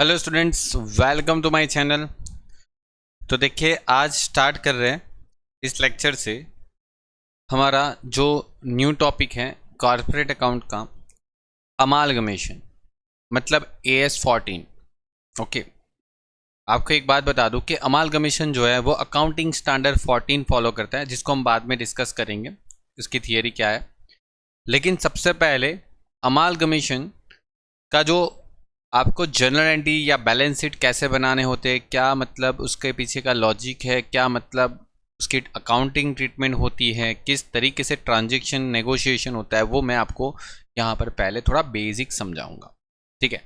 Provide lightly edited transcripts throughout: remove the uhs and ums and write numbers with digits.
Hello students, welcome to my channel. तो देखिए, आज स्टार्ट कर रहे हैं इस लेक्चर से हमारा जो न्यू टॉपिक है कॉर्पोरेट अकाउंट का अमालगमेशन, मतलब AS14। ओके, आपको एक बात बता दूं कि अमालगमेशन जो है वो अकाउंटिंग स्टैंडर्ड 14 फॉलो करता है, जिसको हम बाद में डिस्कस करेंगे उसकी थियरी क्या है। लेकिन सबसे पहले अमालगमेशन का जो आपको जर्नल एंट्री या बैलेंस शीट कैसे बनाने होते हैं, क्या मतलब उसके पीछे का लॉजिक है, क्या मतलब उसकी अकाउंटिंग ट्रीटमेंट होती है, किस तरीके से ट्रांजैक्शन नेगोशिएशन होता है, वो मैं आपको यहाँ पर पहले थोड़ा बेसिक समझाऊंगा। ठीक है,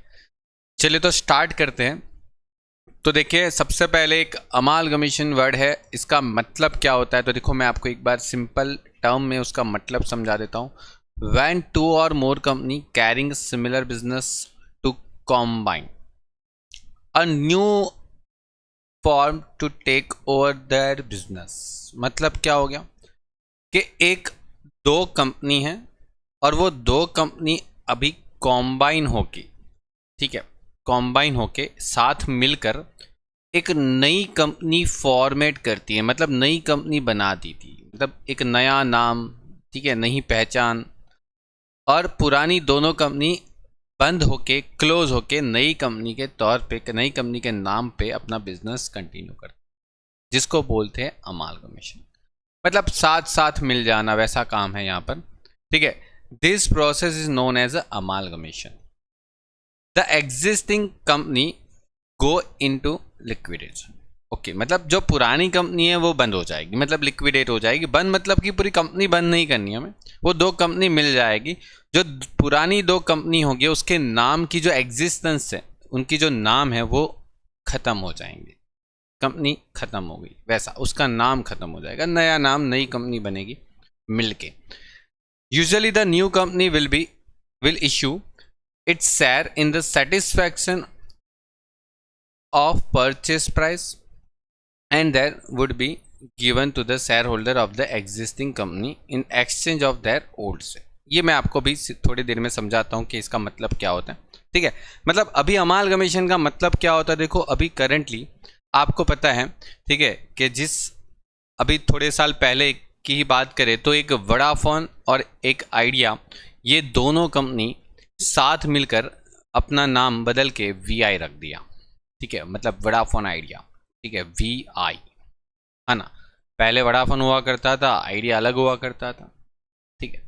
चलिए तो स्टार्ट करते हैं। तो देखिए, सबसे पहले एक अमालगमेशन वर्ड है, इसका मतलब क्या होता है। तो देखो, मैं आपको एक बार सिंपल टर्म में उसका मतलब समझा देता हूँ। When two or more company carrying similar business to combine a new form to take over their business. मतलब क्या हो गया कि एक दो कंपनी है और वो दो कंपनी अभी कॉम्बाइन होके, ठीक है, कॉम्बाइन होके साथ मिलकर एक नई कंपनी फॉर्मेट करती है, मतलब नई कंपनी बना दी थी, मतलब एक नया नाम, ठीक है, नई पहचान। और पुरानी दोनों कंपनी बंद होके, क्लोज होके, नई कंपनी के तौर पे, नई कंपनी के नाम पे अपना बिजनेस कंटिन्यू करते, जिसको बोलते हैं अमालगमेशन। मतलब साथ साथ मिल जाना, वैसा काम है यहाँ पर। ठीक है, this process is known as amalgamation. The existing company go into liquidation. Okay, मतलब जो पुरानी कंपनी है वो बंद हो जाएगी, मतलब लिक्विडेट हो जाएगी। बंद मतलब कि पूरी कंपनी बंद नहीं करनी है हमें, वो दो कंपनी मिल जाएगी। जो पुरानी दो कंपनी होगी उसके नाम की जो एग्जिस्टेंस है, उनकी जो नाम है वो खत्म हो जाएंगे। कंपनी खत्म हो गई, वैसा उसका नाम खत्म हो जाएगा, नया नाम, नई कंपनी बनेगी मिलके। Usually the new company will issue its share in the satisfaction of purchase price and that would be given to the shareholder of the existing company in exchange of their old share। ये मैं आपको भी थोड़ी देर में समझाता हूँ कि इसका मतलब क्या होता है। ठीक है, मतलब अभी अमालगमेशन का मतलब क्या होता है। देखो, अभी करंटली आपको पता है, ठीक है, कि जिस अभी थोड़े साल पहले की ही बात करें तो एक वोडाफोन और एक आइडिया, ये दोनों कंपनी साथ मिलकर अपना नाम बदल के VI रख दिया। ठीक है, मतलब वोडाफोन आइडिया, ठीक है, VI, है ना। पहले वोडाफोन हुआ करता था, आइडिया अलग हुआ करता था। ठीक है,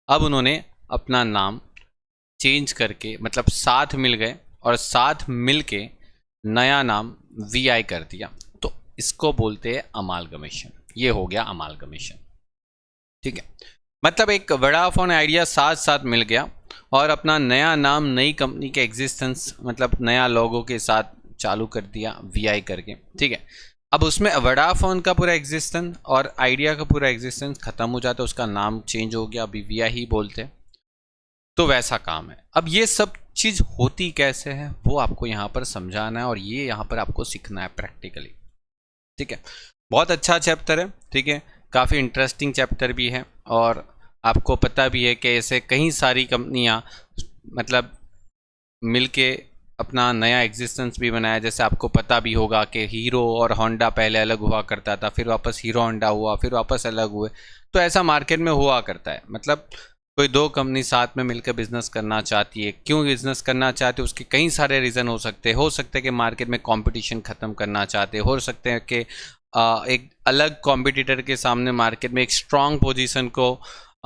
अब उन्होंने अपना नाम चेंज करके, मतलब साथ मिल गए और साथ मिल के नया नाम VI कर दिया। तो इसको बोलते हैं अमालगमेशन। ये हो गया अमालगमेशन। ठीक है, मतलब एक वोडाफोन आइडिया साथ साथ मिल गया और अपना नया नाम, नई कंपनी के एग्जिस्टेंस, मतलब नया लोगो के साथ चालू कर दिया VI करके। ठीक है, अब उसमें वोडाफोन का पूरा एग्जिस्टेंस और आइडिया का पूरा एग्जिस्टेंस खत्म हो जाता है, उसका नाम चेंज हो गया, अभी VI ही बोलते हैं। तो वैसा काम है। अब ये सब चीज़ होती कैसे है वो आपको यहाँ पर समझाना है और ये यहाँ पर आपको सीखना है प्रैक्टिकली। ठीक है, बहुत अच्छा चैप्टर है। ठीक है, काफ़ी इंटरेस्टिंग चैप्टर भी है और आपको पता भी है कि ऐसे कई सारी कंपनियाँ मतलब मिलके अपना नया एग्जिस्टेंस भी बनाया। जैसे आपको पता भी होगा कि हीरो और होंडा पहले अलग हुआ करता था, फिर वापस हीरो होंडा हुआ, फिर वापस अलग हुए। तो ऐसा मार्केट में हुआ करता है। मतलब कोई दो कंपनी साथ में मिलकर बिजनेस करना चाहती है, क्यों बिजनेस करना चाहते हैं उसके कई सारे रीज़न हो सकते हैं। हो सकते हैं कि मार्केट में कंपटीशन ख़त्म करना चाहते हैं, हो सकते हैं कि एक अलग कॉम्पिटिटर के सामने मार्केट में एक स्ट्रॉन्ग पोजीशन को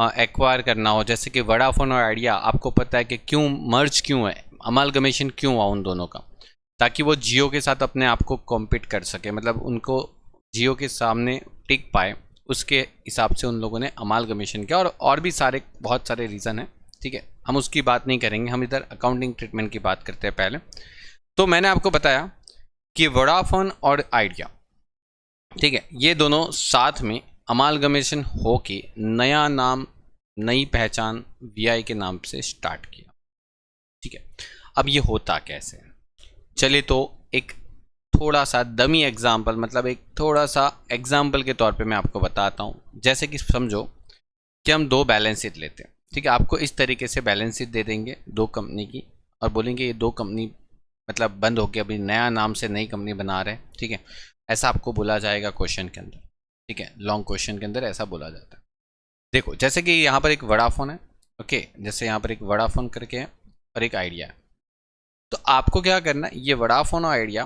एक्वायर करना हो। जैसे कि वोडाफोन और आइडिया, आपको पता है कि क्यों मर्ज क्यों है, अमालगमेशन क्यों हुआ उन दोनों का, ताकि वो जियो के साथ अपने आप को कॉम्पीट कर सके, मतलब उनको जियो के सामने टिक पाए। उसके हिसाब से उन लोगों ने अमालगमेशन किया और भी सारे बहुत सारे रीज़न हैं। ठीक है, हम उसकी बात नहीं करेंगे, हम इधर अकाउंटिंग ट्रीटमेंट की बात करते हैं पहले। तो मैंने आपको बताया कि वोडाफोन और आइडिया, ठीक है, ये दोनों साथ में अमालगमेशन हो के नया नाम, नई पहचान VI के नाम से स्टार्ट किया। ठीक है, अब ये होता कैसे है, चलिए तो एक थोड़ा सा डमी एग्जाम्पल, मतलब एक थोड़ा सा एग्जाम्पल के तौर पे मैं आपको बताता हूँ। जैसे कि समझो कि हम दो बैलेंस शीट लेते हैं। ठीक है, आपको इस तरीके से बैलेंस शीट दे देंगे दो कंपनी की और बोलेंगे ये दो कंपनी मतलब बंद हो गया, अभी नया नाम से नई कंपनी बना रहे हैं, ठीक है, ऐसा आपको बोला जाएगा क्वेश्चन के अंदर, ठीक है, लॉन्ग क्वेश्चन के अंदर ऐसा बोला जाता है। देखो जैसे कि यहाँ पर एक वोडाफोन है, ओके, जैसे यहाँ पर एक वोडाफोन करके है और एक आइडिया है, तो आपको क्या करना है, ये वोडाफोन और आइडिया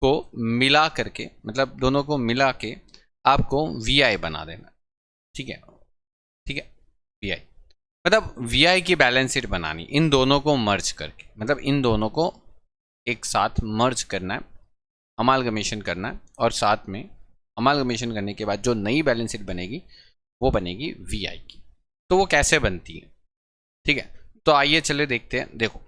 को मिला करके, मतलब दोनों को मिला के आपको वीआई बना देना, ठीक है, ठीक है, वीआई मतलब वीआई की बैलेंस शीट बनानी, इन दोनों को मर्ज करके, मतलब इन दोनों को एक साथ मर्ज करना है, अमालगमेशन करना है, और साथ में अमालगमेशन करने के बाद जो नई बैलेंस शीट बनेगी वो बनेगी वीआई की। तो वो कैसे बनती है, ठीक है, तो आइए चले देखते हैं। देखो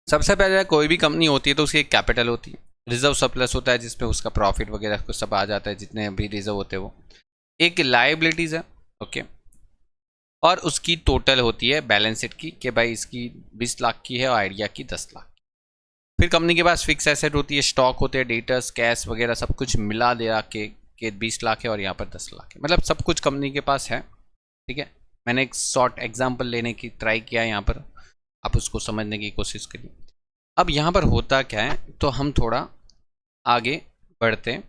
सबसे पहले कोई भी कंपनी होती है तो उसकी एक कैपिटल होती है, रिजर्व सरप्लस होता है जिसमें उसका प्रॉफिट वगैरह कुछ सब आ जाता है, जितने भी रिजर्व होते हैं वो, एक लायबिलिटीज है, ओके, और उसकी टोटल होती है बैलेंस शीट की कि भाई इसकी 20 लाख की है और आइडिया की 10 लाख। फिर कंपनी के पास फिक्स एसेट होती है, स्टॉक होते हैं, डेटर्स, कैश वगैरह सब कुछ मिला दे के 20 लाख है और यहाँ पर 10 लाख है, मतलब सब कुछ कंपनी के पास है, ठीक है। मैंने एक शॉर्ट एग्जांपल लेने की ट्राई किया है यहाँ पर, आप उसको समझने की कोशिश करिए। अब यहाँ पर होता क्या है, तो हम थोड़ा आगे बढ़ते हैं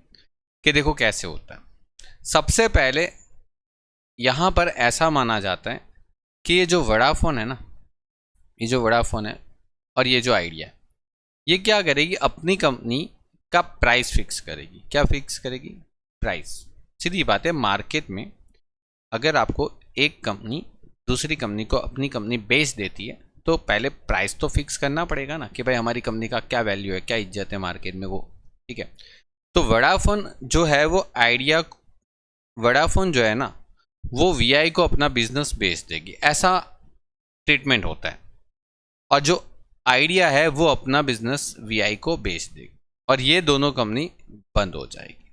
कि देखो कैसे होता है। सबसे पहले यहाँ पर ऐसा माना जाता है कि ये जो वोडाफोन है ना, ये जो वोडाफोन है और ये जो आइडिया है, ये क्या करेगी, अपनी कंपनी का प्राइस फिक्स करेगी। क्या फिक्स करेगी, प्राइस। सीधी बात है, मार्केट में अगर आपको एक कंपनी दूसरी कंपनी को अपनी कंपनी बेच देती है तो पहले प्राइस तो फिक्स करना पड़ेगा ना, कि भाई हमारी कंपनी का क्या वैल्यू है, क्या इज्जत है मार्केट में, वो ठीक है। तो वोडाफोन जो है वो आइडिया, वोडाफोन जो है ना वो वीआई को अपना बिजनेस बेच देगी, ऐसा ट्रीटमेंट होता है, और जो आइडिया है वो अपना बिजनेस वीआई को बेच देगी और ये दोनों कंपनी बंद हो जाएगी,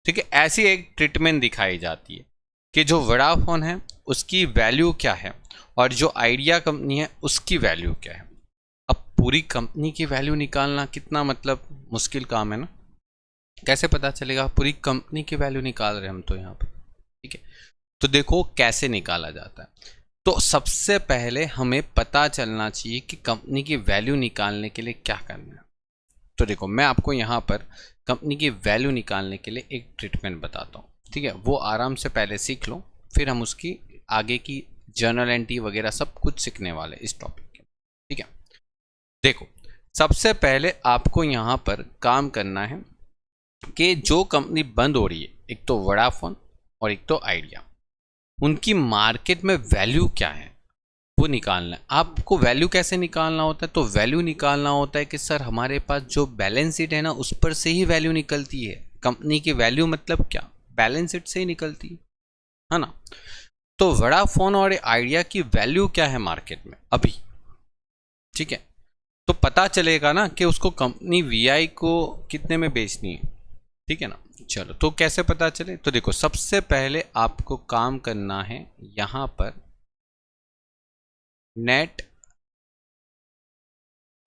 ठीक है। ऐसी एक ट्रीटमेंट दिखाई जाती है कि जो वोडाफोन है उसकी वैल्यू क्या है और जो आइडिया कंपनी है उसकी वैल्यू क्या है। अब पूरी कंपनी की वैल्यू निकालना कितना मतलब मुश्किल काम है ना, कैसे पता चलेगा, पूरी कंपनी की वैल्यू निकाल रहे हैं हम तो यहाँ पर, ठीक है। तो देखो कैसे निकाला जाता है। तो सबसे पहले हमें पता चलना चाहिए कि कंपनी की वैल्यू निकालने के लिए क्या करना है। तो देखो मैं आपको यहाँ पर कंपनी की वैल्यू निकालने के लिए एक ट्रीटमेंट बताता हूँ, ठीक है, वो आराम से पहले सीख लो, फिर हम उसकी आगे की जर्नल एंट्री वगैरह सब कुछ सीखने वाले इस टॉपिक के, ठीक है। देखो सबसे पहले आपको यहाँ पर काम करना है कि जो कंपनी बंद हो रही है, एक तो वोडाफोन और एक तो आइडिया, उनकी मार्केट में वैल्यू क्या है वो निकालना है। आपको वैल्यू कैसे निकालना होता है, तो वैल्यू निकालना होता है कि सर हमारे पास जो बैलेंस शीट है ना उस पर से ही वैल्यू निकलती है। कंपनी की वैल्यू मतलब क्या, बैलेंस शीट से ही निकलती है ना। तो वोडाफोन और आइडिया की वैल्यू क्या है मार्केट में अभी, ठीक है, तो पता चलेगा ना कि उसको कंपनी वीआई को कितने में बेचनी है, ठीक है ना। चलो तो कैसे पता चले, तो देखो सबसे पहले आपको काम करना है यहां पर नेट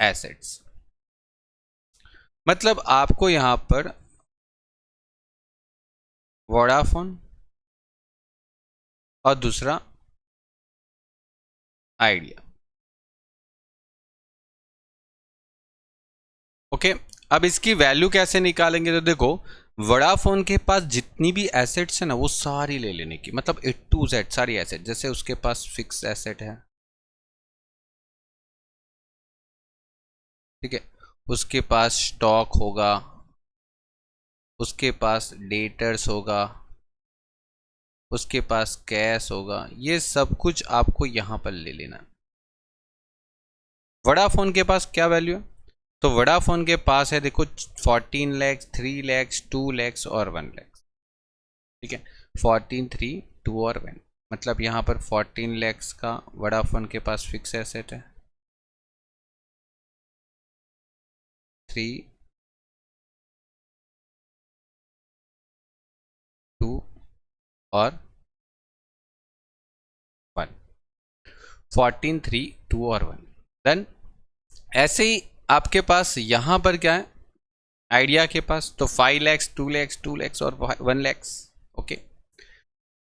एसेट्स, मतलब आपको यहां पर वोडाफोन और दूसरा आइडिया, ओके। अब इसकी वैल्यू कैसे निकालेंगे, तो देखो वोडाफोन के पास जितनी भी एसेट्स है ना वो सारी ले लेने की, मतलब ए टू जेड सारी एसेट, जैसे उसके पास फिक्स एसेट है, ठीक है, उसके पास स्टॉक होगा, उसके पास डेटर्स होगा, उसके पास कैश होगा, ये सब कुछ आपको यहां पर ले लेना। वोडाफोन के पास क्या वैल्यू है, तो वोडाफोन के पास है देखो 14 लैक्स, 3 लैक्स, 2 लैक्स और 1 लैक्स, ठीक है, 14, 3, 2 और 1, मतलब यहाँ पर 14 लैक्स का वोडाफोन के पास फिक्स एसेट है, 3, 2 और 1, 14, 3, 2 और 1। देन ऐसे ही आपके पास यहाँ पर क्या है आइडिया के पास, तो 5 लैक्स, 2 लैक्स, 2 लैक्स और 1 लैक्स, ओके।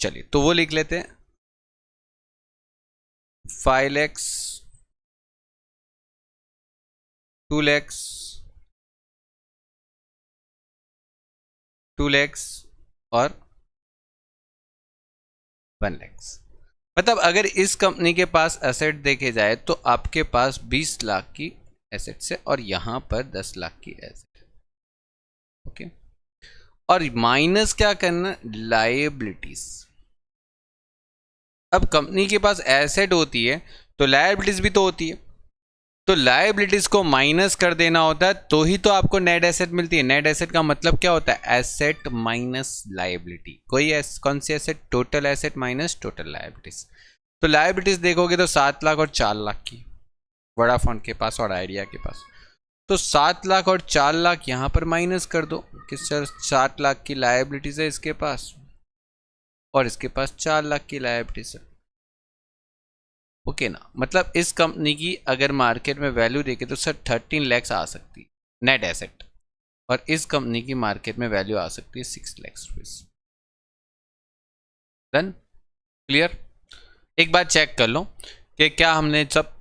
चलिए तो वो लिख लेते हैं, 5 लैक्स, 2 लैक्स, 2 लैक्स और 1 लैक्स। मतलब अगर इस कंपनी के पास एसेट देखे जाए तो आपके पास 20 लाख की एसेट्स है और यहां पर 10 लाख की एसेट है। ओके, और माइनस क्या करना, लायबिलिटीज। अब कंपनी के पास एसेट होती है तो लायबिलिटीज भी तो होती है, तो लायबिलिटीज को माइनस कर देना होता है तो ही तो आपको नेट एसेट मिलती है। नेट एसेट का मतलब क्या होता है, एसेट माइनस लायबिलिटी। कौन सी asset, total asset minus total liabilities. तो लायबिलिटीज देखोगे तो 7 लाख और 4 लाख की वोडाफोन के पास और आइडिया के पास। तो 7 लाख और 4 लाख यहां पर माइनस कर दो कि सर 7 लाख की लायबिलिटीज है इसके पास और इसके पास 4 लाख की लायबिलिटीज है। ओके ना, मतलब इस कंपनी की अगर मार्केट में वैल्यू देखे तो सर 13 लैक्स आ सकती नेट एसेट, और इस कंपनी की मार्केट में वैल्यू आ सकती है 6 लैक्स रुपीज। Done, clear. एक बार चेक कर लो कि क्या हमने सब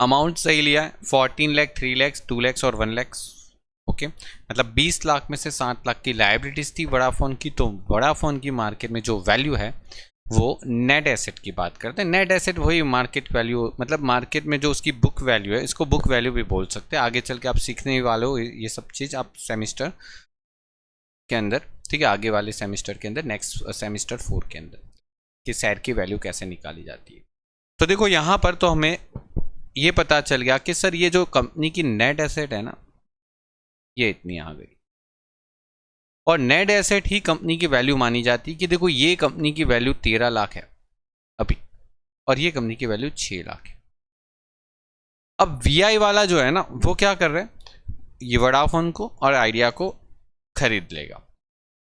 अमाउंट सही लिया है। 14 लैख, 3 लैक्स, 2 लैक्स और 1 लैक्स। ओके, मतलब 20 लाख में से 7 लाख की लायबिलिटीज थी वोडाफोन की। तो वोडाफोन की मार्केट में जो वैल्यू है वो नेट एसेट की बात करते हैं। नेट एसेट वही मार्केट वैल्यू, मतलब मार्केट में जो उसकी बुक वैल्यू है, इसको बुक वैल्यू भी बोल सकते हैं। आगे चल के आप सीखने वाले हो ये सब चीज़ आप सेमिस्टर के अंदर, ठीक है, आगे वाले सेमिस्टर के अंदर, नेक्स्ट सेमिस्टर 4 के अंदर, कि शेयर की वैल्यू कैसे निकाली जाती है। तो देखो यहाँ पर तो हमें ये पता चल गया कि सर ये जो कंपनी की नेट एसेट है ना, ये इतनी आ गई, और नेट एसेट ही कंपनी की वैल्यू मानी जाती है। कि देखो ये कंपनी की वैल्यू 13 लाख है अभी, और ये कंपनी की वैल्यू 6 लाख है। अब वीआई वाला जो है ना, वो क्या कर रहे हैं, ये वोडाफोन को और आइडिया को खरीद लेगा।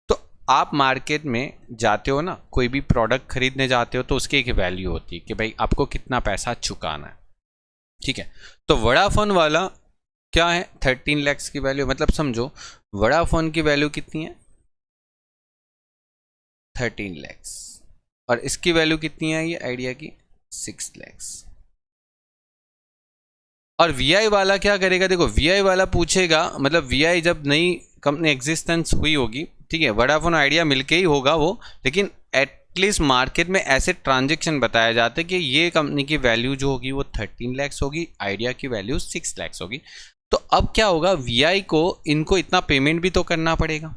तो आप मार्केट में जाते हो ना, कोई भी प्रोडक्ट खरीदने जाते हो तो उसकी एक वैल्यू होती है कि भाई आपको कितना पैसा चुकाना है, ठीक है। तो वोडाफोन वाला क्या है, 13 लैक्स की वैल्यू। मतलब समझो वोडाफोन की वैल्यू कितनी है, 13 लैक्स, और इसकी वैल्यू कितनी है ये आइडिया की, 6 लैक्स। और वीआई वाला क्या करेगा, देखो वीआई वाला पूछेगा, मतलब वीआई जब नई कंपनी एग्जिस्टेंस हुई होगी, ठीक है, वोडाफोन आइडिया मिलके ही होगा वो, लेकिन एटलीस्ट मार्केट में ऐसे ट्रांजेक्शन बताया जाते हैं कि ये कंपनी की वैल्यू जो होगी वो 13 लैक्स होगी, आइडिया की वैल्यू 6 लैक्स होगी। तो अब क्या होगा, वीआई को इनको इतना पेमेंट भी तो करना पड़ेगा,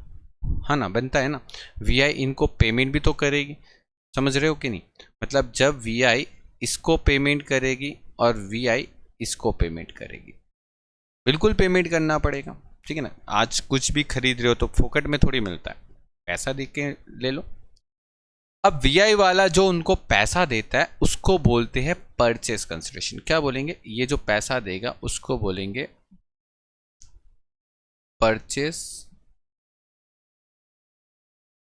हाँ ना, बनता है ना, वीआई इनको पेमेंट भी तो करेगी। समझ रहे हो कि नहीं, मतलब जब वीआई इसको पेमेंट करेगी और वीआई इसको पेमेंट करेगी, बिल्कुल पेमेंट करना पड़ेगा, ठीक है ना। आज कुछ भी खरीद रहे हो तो फोकट में थोड़ी मिलता है, पैसा दे के ले लो। अब वीआई वाला जो उनको पैसा देता है उसको बोलते हैं परचेस कंसिडरेशन। क्या बोलेंगे, ये जो पैसा देगा उसको बोलेंगे परचेस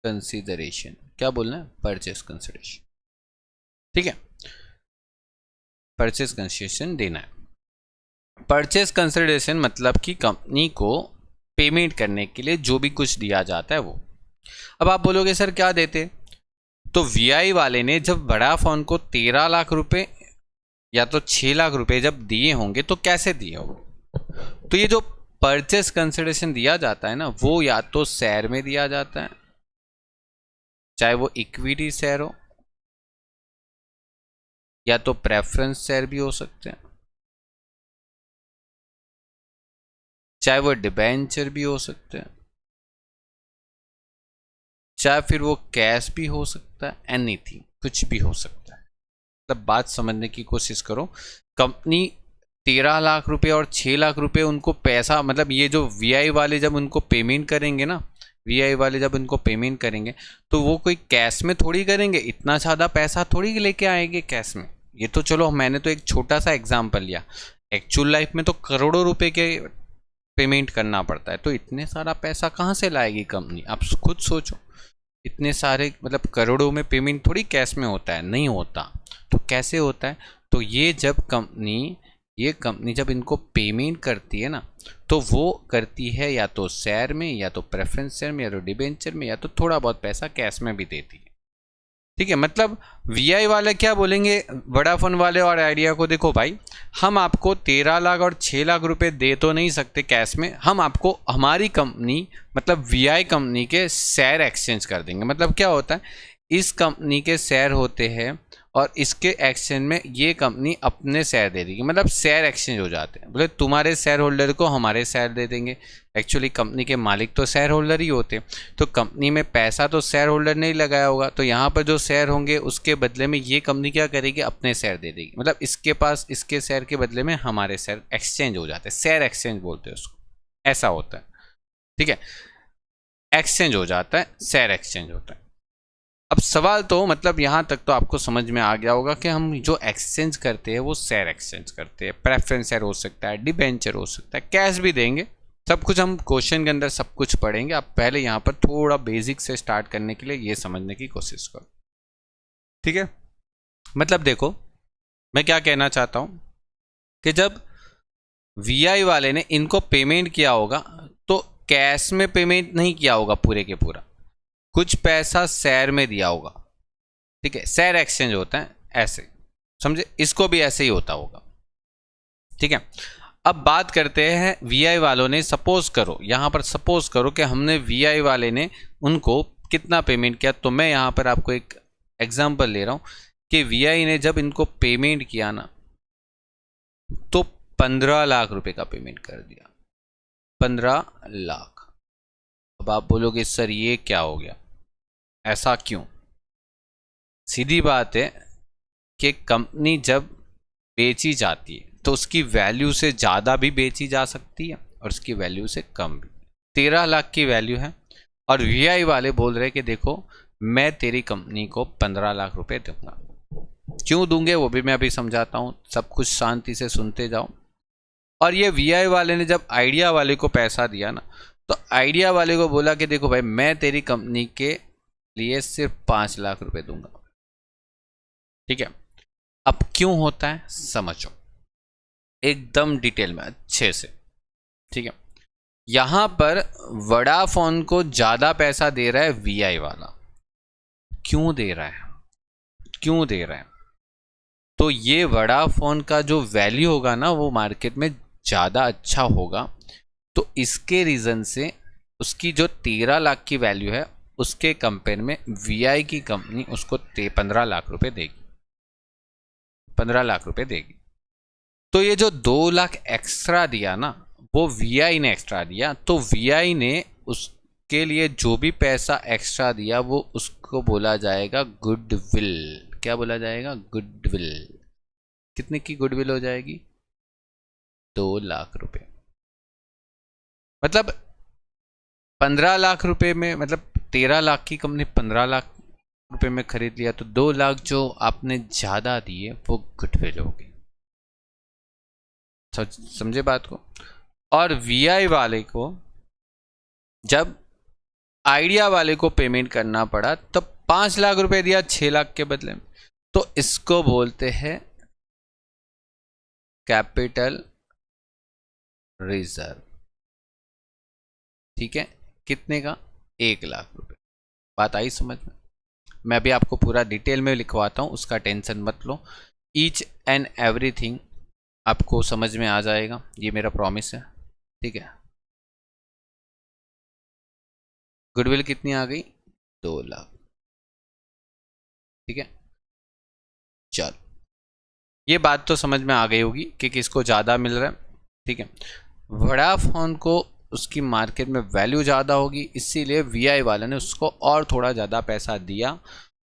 कंसिडरेशन। क्या बोलना है, परचेस कंसिडरेशन, ठीक है, परचेस कंसिडरेशन देना है। परचेस कंसिडरेशन मतलब कि कंपनी को पेमेंट करने के लिए जो भी कुछ दिया जाता है वो। अब आप बोलोगे सर क्या देते, तो वीआई वाले ने जब वोडाफोन को 13 लाख रुपए या तो 6 लाख रुपए जब दिए होंगे तो कैसे दिए होंगे, तो ये जो परचेस कंसिडरेशन दिया जाता है ना, वो या तो शेयर में दिया जाता है, चाहे वो इक्विटी शेयर हो या तो प्रेफरेंस शेयर भी हो सकते हैं, चाहे वो डिबेंचर भी हो सकते हैं, चाहे फिर वो कैश भी हो सकता है, एनीथिंग, कुछ भी हो सकता है। मतलब बात समझने की कोशिश करो, कंपनी 13 लाख रुपए और 6 लाख रुपए उनको पैसा, मतलब ये जो वीआई वाले जब उनको पेमेंट करेंगे ना, वीआई वाले जब उनको पेमेंट करेंगे तो वो कोई कैश में थोड़ी करेंगे, इतना ज़्यादा पैसा थोड़ी लेके आएंगे कैश में। ये तो चलो मैंने तो एक छोटा सा एग्जाम्पल लिया, एक्चुअल लाइफ में तो करोड़ों रुपए के पेमेंट करना पड़ता है, तो इतने सारा पैसा कहाँ से लाएगी कंपनी, आप खुद सोचो। इतने सारे, मतलब करोड़ों में पेमेंट थोड़ी कैश में होता है, नहीं होता। तो कैसे होता है, तो ये कंपनी जब इनको पेमेंट करती है ना, तो वो करती है या तो शेयर में या तो प्रेफरेंस शेयर में या तो डिबेंचर में, या तो थोड़ा बहुत पैसा कैश में भी देती है, ठीक है। मतलब वीआई वाले क्या बोलेंगे वोडाफोन वाले और आइडिया को, देखो भाई हम आपको 13 लाख और 6 लाख रुपए दे तो नहीं सकते कैश में, हम आपको हमारी कंपनी मतलब वीआई कंपनी के शेयर एक्सचेंज कर देंगे। मतलब क्या होता है, इस कंपनी के शेयर होते हैं और इसके एक्सचेंज में ये कंपनी अपने शेयर दे देगी, मतलब शेयर एक्सचेंज हो जाते हैं। बोले तुम्हारे शेयर होल्डर को हमारे शेयर दे देंगे, एक्चुअली कंपनी के मालिक तो शेयर होल्डर ही होते हैं, तो कंपनी में पैसा तो शेयर होल्डर ने ही लगाया होगा, तो यहाँ पर जो शेयर होंगे उसके बदले में ये कंपनी क्या करेगी, अपने शेयर दे देगी। मतलब इसके पास इसके शेयर के बदले में हमारे शेयर एक्सचेंज हो जाते हैं, शेयर एक्सचेंज बोलते हैं उसको, ऐसा होता है। ठीक है, एक्सचेंज हो जाता है, शेयर एक्सचेंज होता है। अब सवाल तो मतलब यहाँ तक तो आपको समझ में आ गया होगा कि हम जो एक्सचेंज करते हैं वो शेयर एक्सचेंज करते हैं। प्रेफरेंस शेयर हो सकता है, डिबेंचर हो सकता है, कैश भी देंगे, सब कुछ हम क्वेश्चन के अंदर सब कुछ पढ़ेंगे। आप पहले यहाँ पर थोड़ा बेसिक से स्टार्ट करने के लिए ये समझने की कोशिश करो, ठीक है। मतलब देखो मैं क्या कहना चाहता हूँ कि जब वीआई वाले ने इनको पेमेंट किया होगा तो कैश में पेमेंट नहीं किया होगा पूरे के पूरा, कुछ पैसा शेयर में दिया होगा, ठीक है। शेयर एक्सचेंज होता है ऐसे, समझे, इसको भी ऐसे ही होता होगा, ठीक है। अब बात करते हैं वीआई वालों ने, सपोज करो यहाँ पर, सपोज करो कि हमने वीआई वाले ने उनको कितना पेमेंट किया। तो मैं यहाँ पर आपको एक एग्जांपल ले रहा हूँ कि वीआई ने जब इनको पेमेंट किया ना तो 15 लाख रुपए का पेमेंट कर दिया, 15 लाख। अब आप बोलोगे सर ये क्या हो गया, ऐसा क्यों? सीधी बात है कि कंपनी जब बेची जाती है तो उसकी वैल्यू से ज़्यादा भी बेची जा सकती है और उसकी वैल्यू से कम भी। 13 लाख की वैल्यू है और वीआई वाले बोल रहे कि देखो मैं तेरी कंपनी को 15 लाख रुपए दूंगा। क्यों दूंगे वो भी मैं अभी समझाता हूँ, सब कुछ शांति से सुनते जाओ। और ये वीआई वाले ने जब आइडिया वाले को पैसा दिया ना तो आइडिया वाले को बोला कि देखो भाई मैं तेरी कंपनी के लिए सिर्फ 5 लाख रुपए दूंगा, ठीक है। अब क्यों होता है समझो एकदम डिटेल में अच्छे से, ठीक है। यहां पर वोडाफोन को ज्यादा पैसा दे रहा है वीआई वाला। क्यों दे रहा है, क्यों दे रहा है? तो ये वोडाफोन का जो वैल्यू होगा ना वो मार्केट में ज़्यादा अच्छा होगा, तो इसके रीज़न से उसकी जो 13 लाख की वैल्यू है उसके कंपेयर में वीआई की कंपनी उसको 15 लाख रुपए देगी, 15 लाख रुपए देगी। तो ये जो 2 लाख एक्स्ट्रा दिया ना वो वीआई ने एक्स्ट्रा दिया, तो वीआई ने उसके लिए जो भी पैसा एक्स्ट्रा दिया वो उसको बोला जाएगा गुडविल। क्या बोला जाएगा? गुडविल। कितने की गुडविल हो जाएगी? 2 लाख रुपए। मतलब 15 लाख रुपए में, मतलब 13 लाख की कंपनी 15 लाख रुपए में खरीद लिया, तो 2 लाख जो आपने ज्यादा दिए वो गुडविल हो गई। समझे बात को? और वीआई वाले को जब आइडिया वाले को पेमेंट करना पड़ा तब 5 लाख रुपए दिया 6 लाख के बदले में, तो इसको बोलते हैं कैपिटल रिजर्व, ठीक है। कितने का? 1 लाख रुपए। बात आई समझ में? मैं अभी आपको पूरा डिटेल में लिखवाता हूं, उसका टेंशन मत लो, ईच एंड एवरीथिंग आपको समझ में आ जाएगा, ये मेरा प्रॉमिस है, ठीक है। गुडविल कितनी आ गई? 2 लाख, ठीक है। चल ये बात तो समझ में आ गई होगी कि किसको ज़्यादा मिल रहा है, ठीक है। वोडाफोन को उसकी मार्केट में वैल्यू ज़्यादा होगी, इसीलिए वीआई वाले ने उसको और थोड़ा ज़्यादा पैसा दिया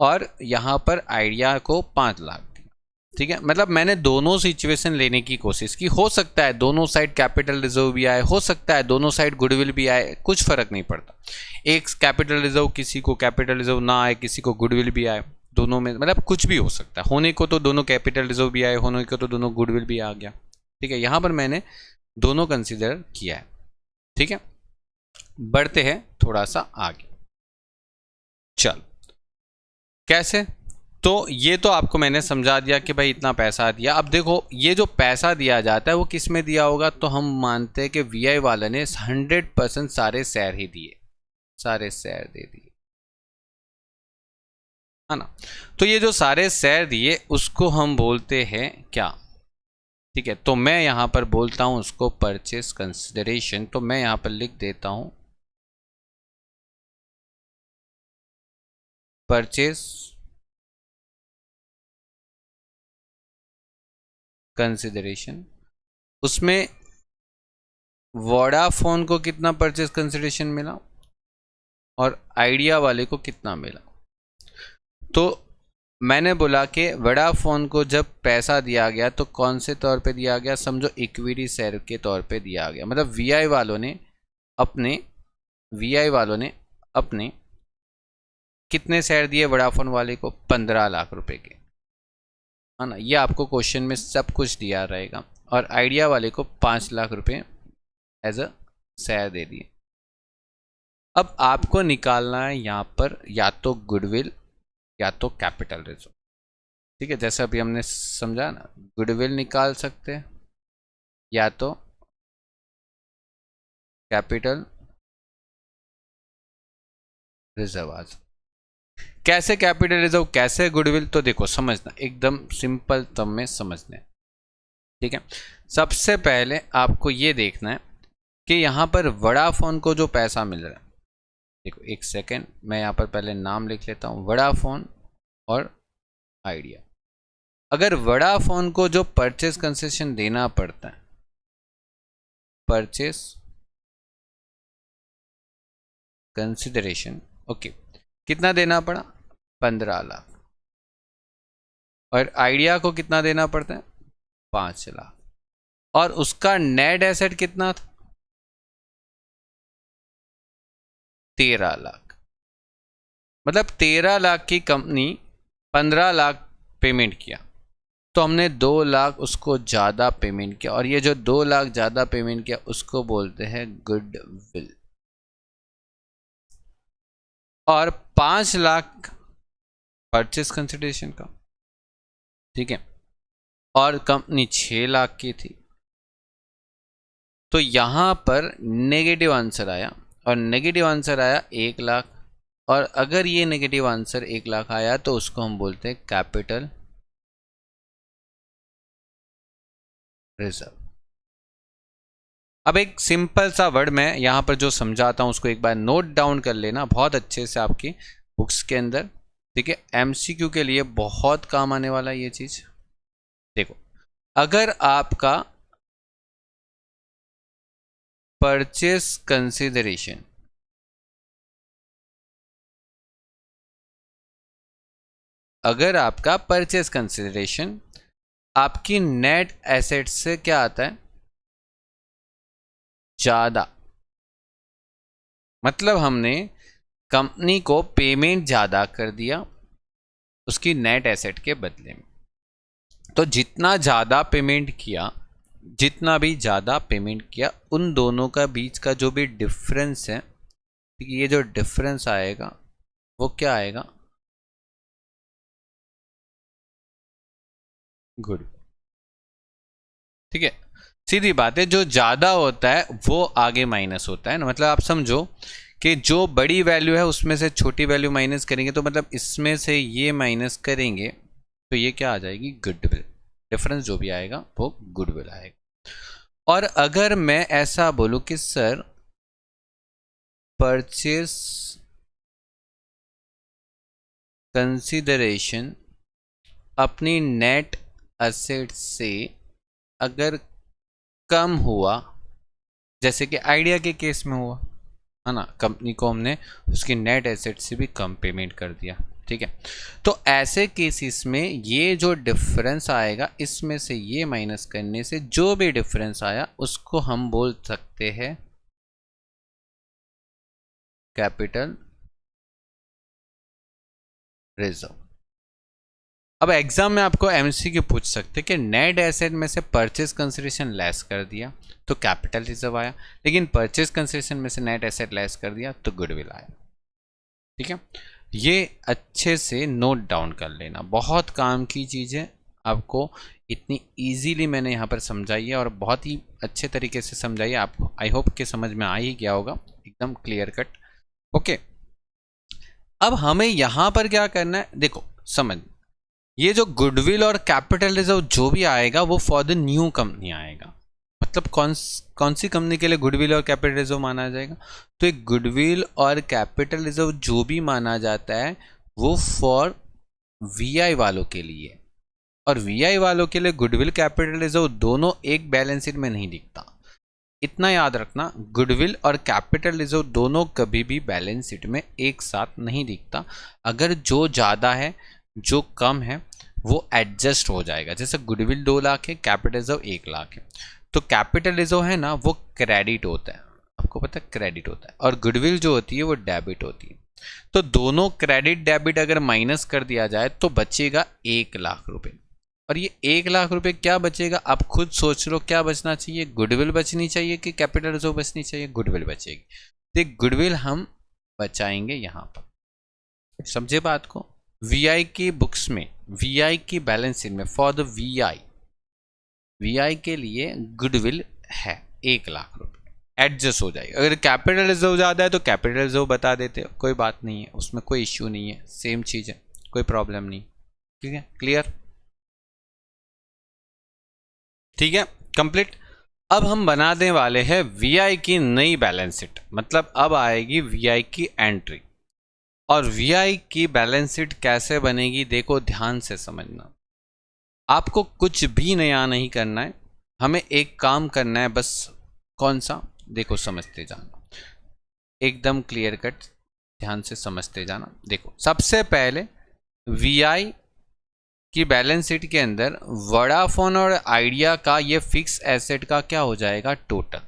और यहाँ पर आइडिया को 5 लाख दिया, ठीक है। मतलब मैंने दोनों सिचुएशन लेने की कोशिश की, हो सकता है दोनों साइड कैपिटल रिजर्व भी आए, हो सकता है दोनों साइड गुडविल भी आए, कुछ फर्क नहीं पड़ता। एक कैपिटल रिजर्व, किसी को कैपिटल रिजर्व ना आए, किसी को गुडविल भी आए, दोनों में मतलब कुछ भी हो सकता है। होने को तो दोनों कैपिटल रिजर्व भी आए, होने को तो दोनों गुडविल भी आ गया, ठीक है। यहाँ पर मैंने दोनों कंसिडर किया है, ठीक है। बढ़ते हैं थोड़ा सा आगे। चल कैसे? तो ये तो आपको मैंने समझा दिया कि भाई इतना पैसा दिया। अब देखो ये जो पैसा दिया जाता है वो किस में दिया होगा, तो हम मानते हैं कि वीआई वाले ने 100% सारे शेयर ही दिए, सारे शेयर दे दिए, है ना। तो ये जो सारे शेयर दिए उसको हम बोलते हैं क्या, ठीक है। तो मैं यहाँ पर बोलता हूँ उसको परचेस कंसिडरेशन। तो मैं यहाँ पर लिख देता हूँ परचेस कंसिडरेशन। उसमें वोडाफोन को कितना परचेस कंसिडरेशन मिला और आइडिया वाले को कितना मिला। तो मैंने बोला कि वोडाफोन को जब पैसा दिया गया तो कौन से तौर पे दिया गया, समझो इक्विटी शेयर के तौर पे दिया गया। मतलब वीआई वालों ने अपने कितने शेयर दिए वोडाफोन वाले को, 15 लाख रुपए के, है ना। ये आपको क्वेश्चन में सब कुछ दिया रहेगा। और आइडिया वाले को 5 लाख रुपए एज अ शेयर दे दिए। अब आपको निकालना है यहाँ पर या तो गुडविल या तो कैपिटल रिजर्व, ठीक है। जैसे अभी हमने समझा ना, गुडविल निकाल सकते हैं या तो कैपिटल रिजर्व। आज कैसे कैपिटल रिजर्व, कैसे गुडविल, तो देखो समझना, एकदम सिंपल टर्म में समझना है, ठीक है। सबसे पहले आपको ये देखना है कि यहाँ पर वोडाफोन को जो पैसा मिल रहा है, देखो एक सेकेंड, मैं यहाँ पर पहले नाम लिख लेता हूँ, वोडाफोन और आइडिया। अगर वोडाफोन को जो परचेस कंसेशन देना पड़ता है, परचेस कंसिडरेशन, ओके, कितना देना पड़ा, 15 लाख। और आइडिया को कितना देना पड़ता है, 5 लाख। और उसका नेट एसेट कितना था, 13 लाख। मतलब 13 लाख की कंपनी 15 लाख पेमेंट किया, तो हमने 2 लाख उसको ज़्यादा पेमेंट किया। और ये जो 2 लाख ज़्यादा पेमेंट किया उसको बोलते हैं गुडविल। और 5 लाख परचेस कंसिडरेशन का, ठीक है। और कंपनी 6 लाख की थी, तो यहां पर नेगेटिव आंसर आया। और नेगेटिव आंसर आया 1 लाख। और अगर ये नेगेटिव आंसर 1 लाख आया तो उसको हम बोलते हैं कैपिटल रिजर्व। अब एक सिंपल सा वर्ड मैं यहाँ पर जो समझाता हूँ उसको एक बार नोट डाउन कर लेना बहुत अच्छे से आपकी बुक्स के अंदर, ठीक है। एमसीक्यू के लिए बहुत काम आने वाला है ये चीज़। देखो, अगर आपका परचेस कंसिडरेशन आपकी नेट एसेट से क्या आता है, ज़्यादा, मतलब हमने कंपनी को पेमेंट ज़्यादा कर दिया उसकी नेट एसेट के बदले में। तो जितना भी ज़्यादा पेमेंट किया उन दोनों का बीच का जो भी डिफरेंस है, ठीक है, ये जो डिफरेंस आएगा वो क्या आएगा, गुड, ठीक है। सीधी बात है, जो ज़्यादा होता है वो आगे माइनस होता है ना। मतलब आप समझो कि जो बड़ी वैल्यू है उसमें से छोटी वैल्यू माइनस करेंगे, तो मतलब इसमें से ये माइनस करेंगे तो ये क्या आ जाएगी, गुडविल। डिफरेंस जो भी आएगा वो गुडविल आएगा। और अगर मैं ऐसा बोलूं कि सर परचेस कंसिडरेशन अपनी नेट एसेट से अगर कम हुआ, जैसे कि आइडिया के केस में हुआ, है ना, कंपनी को हमने उसकी नेट एसेट से भी कम पेमेंट कर दिया, ठीक है। तो ऐसे केसेस में ये जो डिफरेंस आएगा इसमें से ये माइनस करने से जो भी डिफरेंस आया उसको हम बोल सकते हैं कैपिटल रिजर्व। अब एग्जाम में आपको एमसीक्यू पूछ सकते हैं कि नेट एसेट में से परचेस कंसिडरेशन लेस कर दिया तो कैपिटल रिजर्व आया, लेकिन परचेस कंसिडरेशन में से नेट एसेट लेस कर दिया तो गुडविल आया, ठीक है। ये अच्छे से नोट डाउन कर लेना, बहुत काम की चीज़ है। आपको इतनी इजीली मैंने यहाँ पर समझाई है और बहुत ही अच्छे तरीके से समझाई है आपको। आई होप कि समझ में आ ही गया होगा, एकदम क्लियर कट, ओके। अब हमें यहां पर क्या करना है, देखो समझ, ये जो गुडविल और कैपिटल रिजर्व जो भी आएगा वो फॉर द न्यू कंपनी आएगा। मतलब कौन सी कंपनी के लिए गुडविल और कैपिटल रिजर्व माना जाएगा? तो एक गुडविल और कैपिटल रिजर्व जो भी माना जाता है वो फॉर वीआई वालों के लिए, और वीआई वालों के लिए गुडविल कैपिटल रिजर्व दोनों एक बैलेंस शीट में नहीं दिखता। इतना याद रखना, गुडविल और कैपिटल रिजर्व दोनों कभी भी बैलेंस शीट में एक साथ नहीं दिखता। अगर जो ज़्यादा है जो कम है वो एडजस्ट हो जाएगा। जैसे गुडविल 2 लाख है, कैपिटल रिजर्व 1 लाख है, तो कैपिटल रिजर्व है ना वो क्रेडिट होता है, आपको पता है क्रेडिट होता है, और गुडविल जो होती है वो डेबिट होती है। तो दोनों क्रेडिट डेबिट अगर माइनस कर दिया जाए तो बचेगा 1 लाख रुपए। और ये 1 लाख रुपए क्या बचेगा, आप खुद सोच लो क्या बचना चाहिए, गुडविल बचनी चाहिए कि कैपिटल रिजर्व बचनी चाहिए? गुडविल बचेगी। तो गुडविल हम बचाएंगे यहाँ पर, समझे बात को। वीआई की बुक्स में, वीआई की बैलेंस शीट में फॉर द वीआई के लिए गुडविल है 1 लाख रुपए, एडजस्ट हो जाएगा। अगर कैपिटल रिजर्व ज़्यादा है तो कैपिटल रिजर्व बता देते हो, कोई बात नहीं है, उसमें कोई इश्यू नहीं है, सेम चीज़ है, कोई प्रॉब्लम नहीं। ठीक है, क्लियर? ठीक है, कंप्लीट। अब हम बनाने वाले हैं वीआई की नई बैलेंस शीट, मतलब अब आएगी वीआई की एंट्री। और वीआई की बैलेंस शीट कैसे बनेगी, देखो ध्यान से समझना। आपको कुछ भी नया नहीं करना है, हमें एक काम करना है बस। कौन सा? देखो समझते जाना, एकदम क्लियर कट, ध्यान से समझते जाना। देखो सबसे पहले वीआई की बैलेंस शीट के अंदर वोडाफोन और आइडिया का ये फिक्स एसेट का क्या हो जाएगा, टोटल।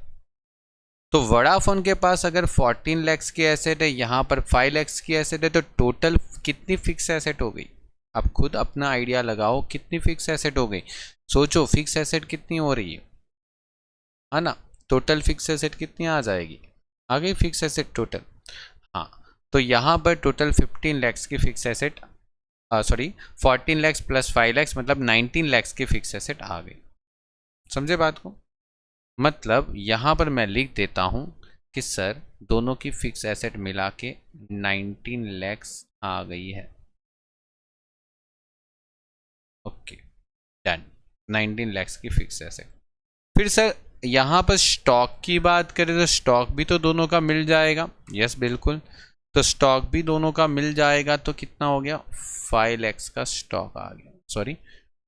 तो वोडाफोन के पास अगर 14 लाख की एसेट है, यहाँ पर 5 लाख की एसेट है, तो टोटल कितनी फिक्स एसेट हो गई? आप खुद अपना आइडिया लगाओ, कितनी फिक्स एसेट हो गई, सोचो फिक्स एसेट कितनी हो रही है ना। टोटल फिक्स एसेट कितनी आ जाएगी, आ गई फिक्स एसेट टोटल। हाँ, तो यहाँ पर टोटल 15 लाख की fix asset, sorry 14 lakh plus 5 lakh मतलब 19 लाख की फिक्स एसेट आ गई। समझे बात को? मतलब यहाँ पर मैं लिख देता हूँ कि सर दोनों की फिक्स एसेट मिला के 19 लाख आ गई है। ओके डन, 19 लाख की फिक्स एसेट। फिर सर यहाँ पर स्टॉक की बात करें तो स्टॉक भी तो दोनों का मिल जाएगा। यस बिल्कुल, तो स्टॉक भी दोनों का मिल जाएगा, तो कितना हो गया, 5 लाख का स्टॉक आ गया। सॉरी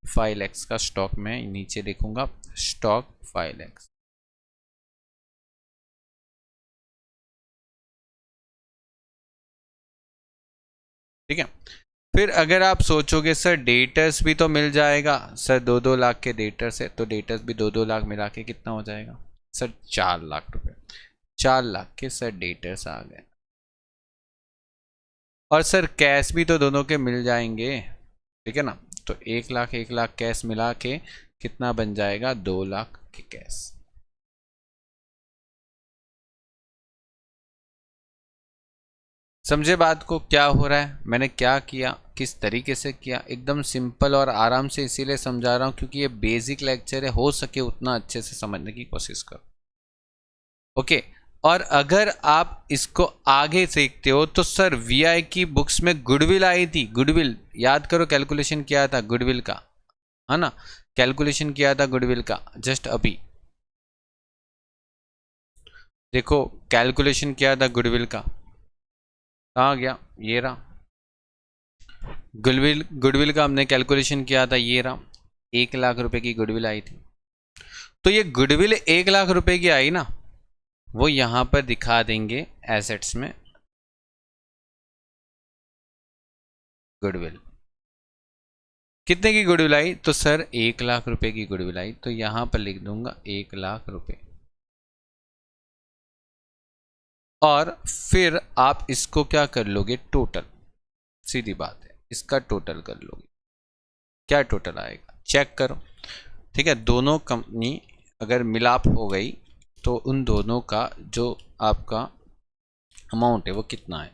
5 लाख का स्टॉक, मैं नीचे लिखूंगा स्टॉक 5 लाख। ठीक है, फिर अगर आप सोचोगे सर डेटर्स भी तो मिल जाएगा, सर 2-2 लाख के डेटर्स है, तो डेटर्स भी 2-2 लाख मिला के कितना हो जाएगा सर, 4 लाख रुपए। 4 लाख के सर डेटर्स आ गए। और सर कैश भी तो दोनों के मिल जाएंगे, ठीक है ना। तो 1 लाख कैश मिला के कितना बन जाएगा, 2 लाख के कैश। समझे बात को क्या हो रहा है, मैंने क्या किया, किस तरीके से किया, एकदम सिंपल और आराम से इसीलिए समझा रहा हूँ क्योंकि ये बेसिक लेक्चर है, हो सके उतना अच्छे से समझने की कोशिश करो। ओके, और अगर आप इसको आगे सीखते हो तो सर वीआई की बुक्स में गुडविल आई थी, गुडविल याद करो, कैलकुलेशन किया था गुडविल का, है ना, कैलकुलेशन किया था गुडविल का जस्ट अभी। देखो कैलकुलेशन किया था गुडविल का, कहाँ गया, ये रहा गुडविल, गुडविल का हमने कैलकुलेशन किया था, ये रहा 1 लाख रुपए की गुडविल आई थी। तो ये गुडविल 1 लाख रुपए की आई ना, वो यहां पर दिखा देंगे एसेट्स में, गुडविल कितने की गुडविल आई, तो सर 1 लाख रुपए की गुडविल आई, तो यहां पर लिख दूंगा 1 लाख रुपए। और फिर आप इसको क्या कर लोगे, टोटल, सीधी बात है, इसका टोटल कर लोगे, क्या टोटल आएगा चेक करो। ठीक है, दोनों कंपनी अगर मिलाप हो गई तो उन दोनों का जो आपका अमाउंट है वो कितना है,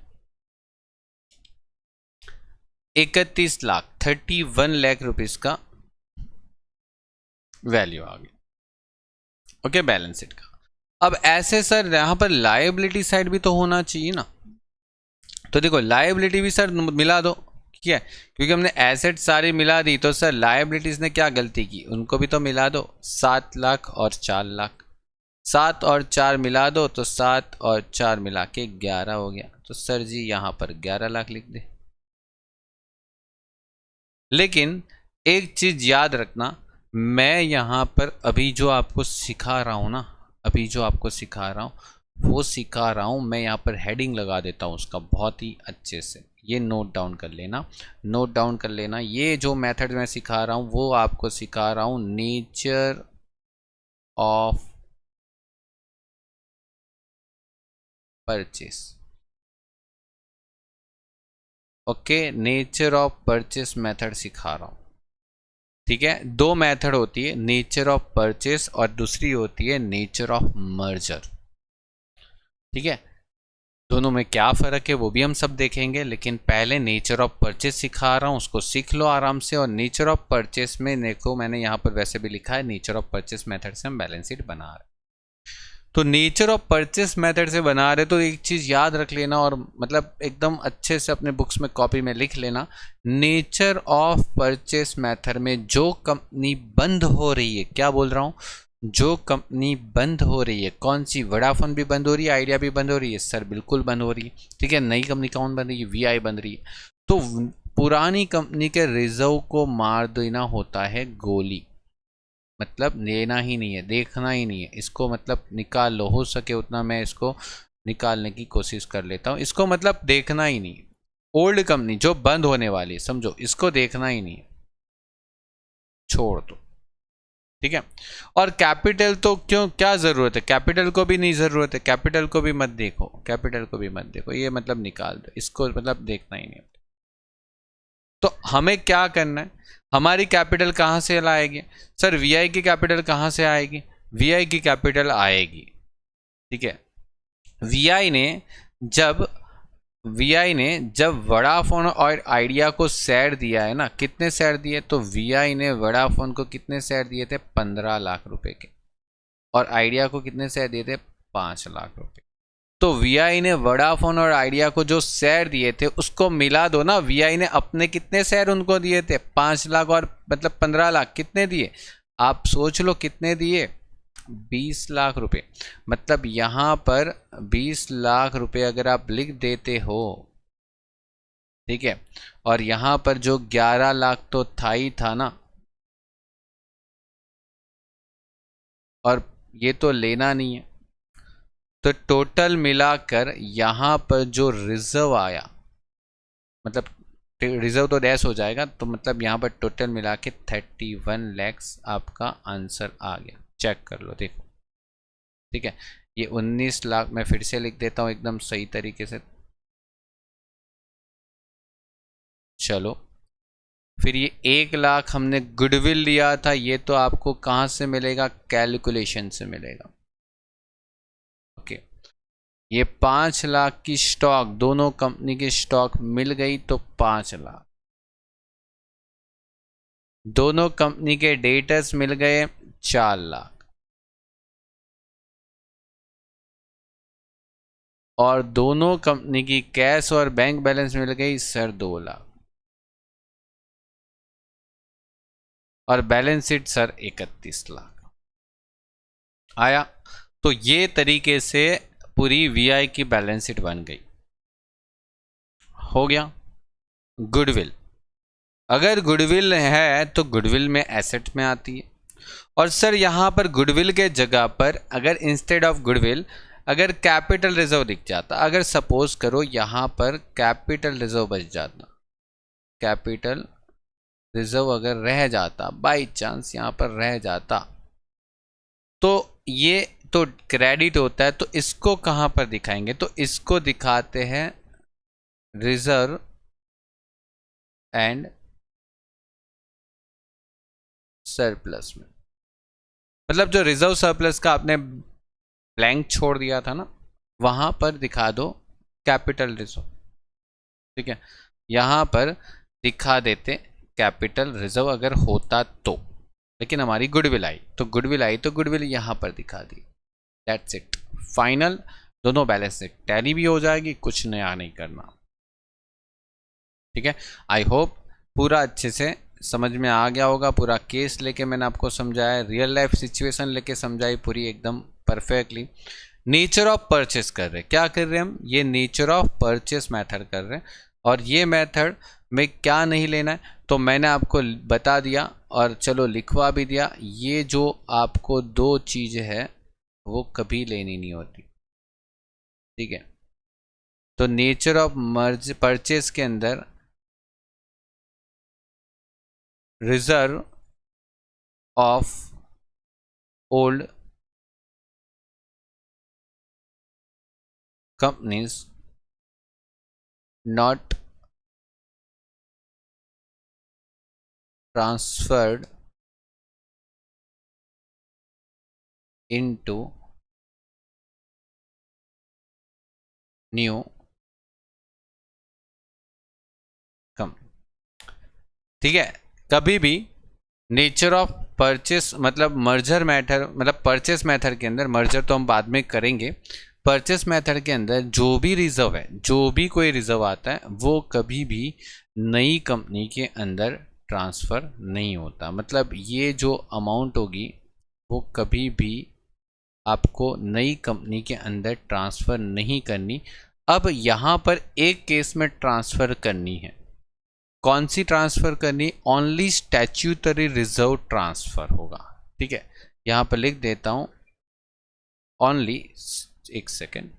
31 लाख 31 लाख रुपीस का वैल्यू आ गया। ओके, बैलेंस शीट का। अब ऐसे सर यहाँ पर लायबिलिटी साइड भी तो होना चाहिए ना, तो देखो लायबिलिटी भी सर मिला दो, ठीक है, क्योंकि हमने एसेट सारी मिला दी, तो सर लायबिलिटीज ने क्या गलती की, उनको भी तो मिला दो। 7 लाख और 4 लाख, 7 और 4 मिला दो तो 7 और 4 मिला के 11 हो गया। तो सर जी यहाँ पर 11 लाख लिख दे। लेकिन एक चीज याद रखना, मैं यहाँ पर अभी जो आपको सिखा रहा हूँ ना, अभी जो आपको सिखा रहा हूँ वो सिखा रहा हूँ मैं, यहाँ पर हेडिंग लगा देता हूँ उसका बहुत ही अच्छे से, ये नोट डाउन कर लेना, नोट डाउन कर लेना। ये जो मेथड मैं सिखा रहा हूँ वो आपको सिखा रहा हूँ nature of purchase. Okay, nature of purchase method सिखा रहा हूँ, ठीक है। 2 मेथड होती है, नेचर ऑफ परचेस और दूसरी होती है नेचर ऑफ मर्जर, ठीक है। दोनों में क्या फ़र्क है वो भी हम सब देखेंगे, लेकिन पहले नेचर ऑफ परचेस सिखा रहा हूँ, उसको सीख लो आराम से। और नेचर ऑफ परचेस में देखो मैंने यहाँ पर वैसे भी लिखा है, नेचर ऑफ परचेस मेथड से हम बैलेंस शीट बना रहे हैं। तो नेचर ऑफ परचेस मेथड से बना रहे तो एक चीज़ याद रख लेना, और मतलब एकदम अच्छे से अपने बुक्स में कॉपी में लिख लेना, नेचर ऑफ परचेस मेथड में जो कंपनी बंद हो रही है, क्या बोल रहा हूँ, जो कंपनी बंद हो रही है, कौन सी, वोडाफोन भी बंद हो रही है, आइडिया भी बंद हो रही है, सर बिल्कुल बंद हो रही है, ठीक है। नई कंपनी कौन बन रही है, वीआई बन रही है। तो पुरानी कंपनी के रिजर्व को मार देना होता है गोली, मतलब लेना ही नहीं है, देखना ही नहीं है इसको, मतलब निकाल लो, हो सके उतना मैं इसको निकालने की कोशिश कर लेता हूँ, इसको मतलब देखना ही नहीं है। ओल्ड कंपनी जो बंद होने वाली है, समझो, इसको देखना ही नहीं है, छोड़ दो, ठीक है। और कैपिटल तो क्यों, क्या ज़रूरत है, कैपिटल को भी नहीं ज़रूरत है, कैपिटल को भी मत देखो, कैपिटल को भी मत देखो, ये मतलब निकाल दो, इसको मतलब देखना ही नहीं। तो हमें क्या करना है, हमारी कैपिटल कहाँ से लाएगी, सर वीआई की कैपिटल कहाँ से आएगी, वीआई की कैपिटल आएगी, ठीक है। वीआई ने जब वोडाफोन और आइडिया को शेयर दिया है ना, कितने शेयर दिए, तो वीआई ने वोडाफोन को कितने शेयर दिए थे, 15 लाख रुपए के, और आइडिया को कितने शेयर दिए थे, 5 लाख रुपए। तो वीआई ने वोडाफोन और आइडिया को जो शेयर दिए थे उसको मिला दो ना, वीआई ने अपने कितने शेयर उनको दिए थे, 5 लाख, और मतलब 15 लाख कितने दिए, आप सोच लो कितने दिए, 20 लाख रुपए। मतलब यहाँ पर 20 लाख रुपए अगर आप लिख देते हो, ठीक है, और यहाँ पर जो 11 लाख तो था ही था ना, और ये तो लेना नहीं है, तो टोटल मिलाकर यहाँ पर जो रिजर्व आया, मतलब रिजर्व तो डैश हो जाएगा, तो मतलब यहाँ पर टोटल मिला के 31 लैक्स आपका आंसर आ गया, चेक कर लो, देखो, ठीक है। ये 19 लाख मैं फिर से लिख देता हूँ एकदम सही तरीके से, चलो। फिर ये 1 लाख हमने गुडविल लिया था, ये तो आपको कहाँ से मिलेगा, कैलकुलेशन से मिलेगा, ओके। ये 5 लाख की स्टॉक, दोनों कंपनी की स्टॉक मिल गई तो 5 लाख, दोनों कंपनी के डेटर्स मिल गए 4 लाख, और दोनों कंपनी की कैश और बैंक बैलेंस मिल गई सर 2 लाख, और बैलेंस शीट सर 31 लाख आया। तो ये तरीके से पूरी वीआई की बैलेंस शीट बन गई, हो गया। गुडविल, अगर गुडविल है तो गुडविल में एसेट में आती है, और सर यहाँ पर गुडविल के जगह पर अगर इंस्टेड ऑफ गुडविल अगर कैपिटल रिजर्व दिख जाता, अगर सपोज करो यहाँ पर कैपिटल रिजर्व बच जाता, कैपिटल रिजर्व अगर रह जाता, बाई चांस यहाँ पर रह जाता, तो ये तो क्रेडिट होता है, तो इसको कहाँ पर दिखाएंगे, तो इसको दिखाते हैं रिजर्व एंड सरप्लस में, मतलब जो रिजर्व सरप्लस का आपने ब्लैंक छोड़ दिया था ना, वहां पर दिखा दो कैपिटल रिजर्व, ठीक है। यहां पर दिखा देते कैपिटल रिजर्व अगर होता तो, लेकिन हमारी गुडविल आई तो गुडविल आई तो गुडविल यहां पर दिखा दी, दैट्स इट, फाइनल। दोनों बैलेंस से टैली भी हो जाएगी, कुछ नया नहीं करना। ठीक है, आई होप पूरा अच्छे से समझ में आ गया होगा। पूरा केस लेके मैंने आपको समझाया, रियल लाइफ सिचुएशन लेके समझाई पूरी एकदम परफेक्टली। नेचर ऑफ परचेस कर रहे हैं, क्या कर रहे हैं हम, ये नेचर ऑफ परचेस मेथड कर रहे हैं। और ये मेथड में क्या नहीं लेना है तो मैंने आपको बता दिया और चलो लिखवा भी दिया। ये जो आपको दो चीज़ है वो कभी लेनी नहीं होती, ठीक है। तो नेचर ऑफ मर्ज परचेस के अंदर reserve of old companies not transferred into new company, ठीक है। कभी भी नेचर ऑफ परचेस मतलब मर्जर मैथड, मतलब परचेस मैथड के अंदर, मर्जर तो हम बाद में करेंगे, परचेस मेथड के अंदर जो भी रिजर्व है, जो भी कोई रिजर्व आता है वो कभी भी नई कंपनी के अंदर ट्रांसफ़र नहीं होता। मतलब ये जो अमाउंट होगी वो कभी भी आपको नई कंपनी के अंदर ट्रांसफ़र नहीं करनी। अब यहाँ पर एक केस में ट्रांसफ़र करनी है, कौन सी ट्रांसफ़र करनी, ओनली स्टैच्यूटरी रिजर्व ट्रांसफ़र होगा, ठीक है। यहाँ पर लिख देता हूँ ओनली, एक सेकेंड,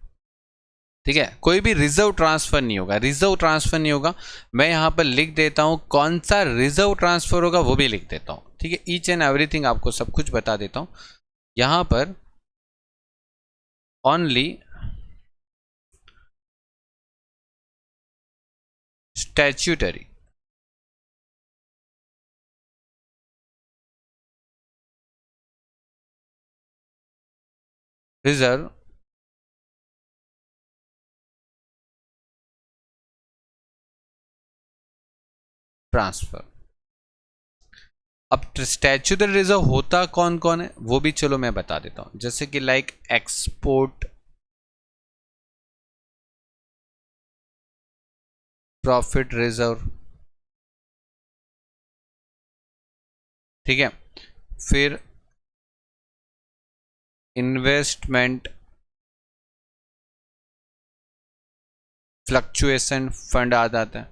ठीक है। कोई भी रिजर्व ट्रांसफर नहीं होगा, रिजर्व ट्रांसफर नहीं होगा। मैं यहां पर लिख देता हूं कौन सा रिजर्व ट्रांसफर होगा, वो भी लिख देता हूं, ठीक है। ईच एंड एवरीथिंग आपको सब कुछ बता देता हूं। यहां पर ओनली स्टैच्यूटरी रिजर्व ट्रांसफर। अब स्टैच्यूटरी रिजर्व होता कौन कौन है वो भी चलो मैं बता देता हूं, जैसे कि लाइक एक्सपोर्ट प्रॉफिट रिजर्व, ठीक है। फिर इन्वेस्टमेंट फ्लक्चुएशन फंड आ जाता है।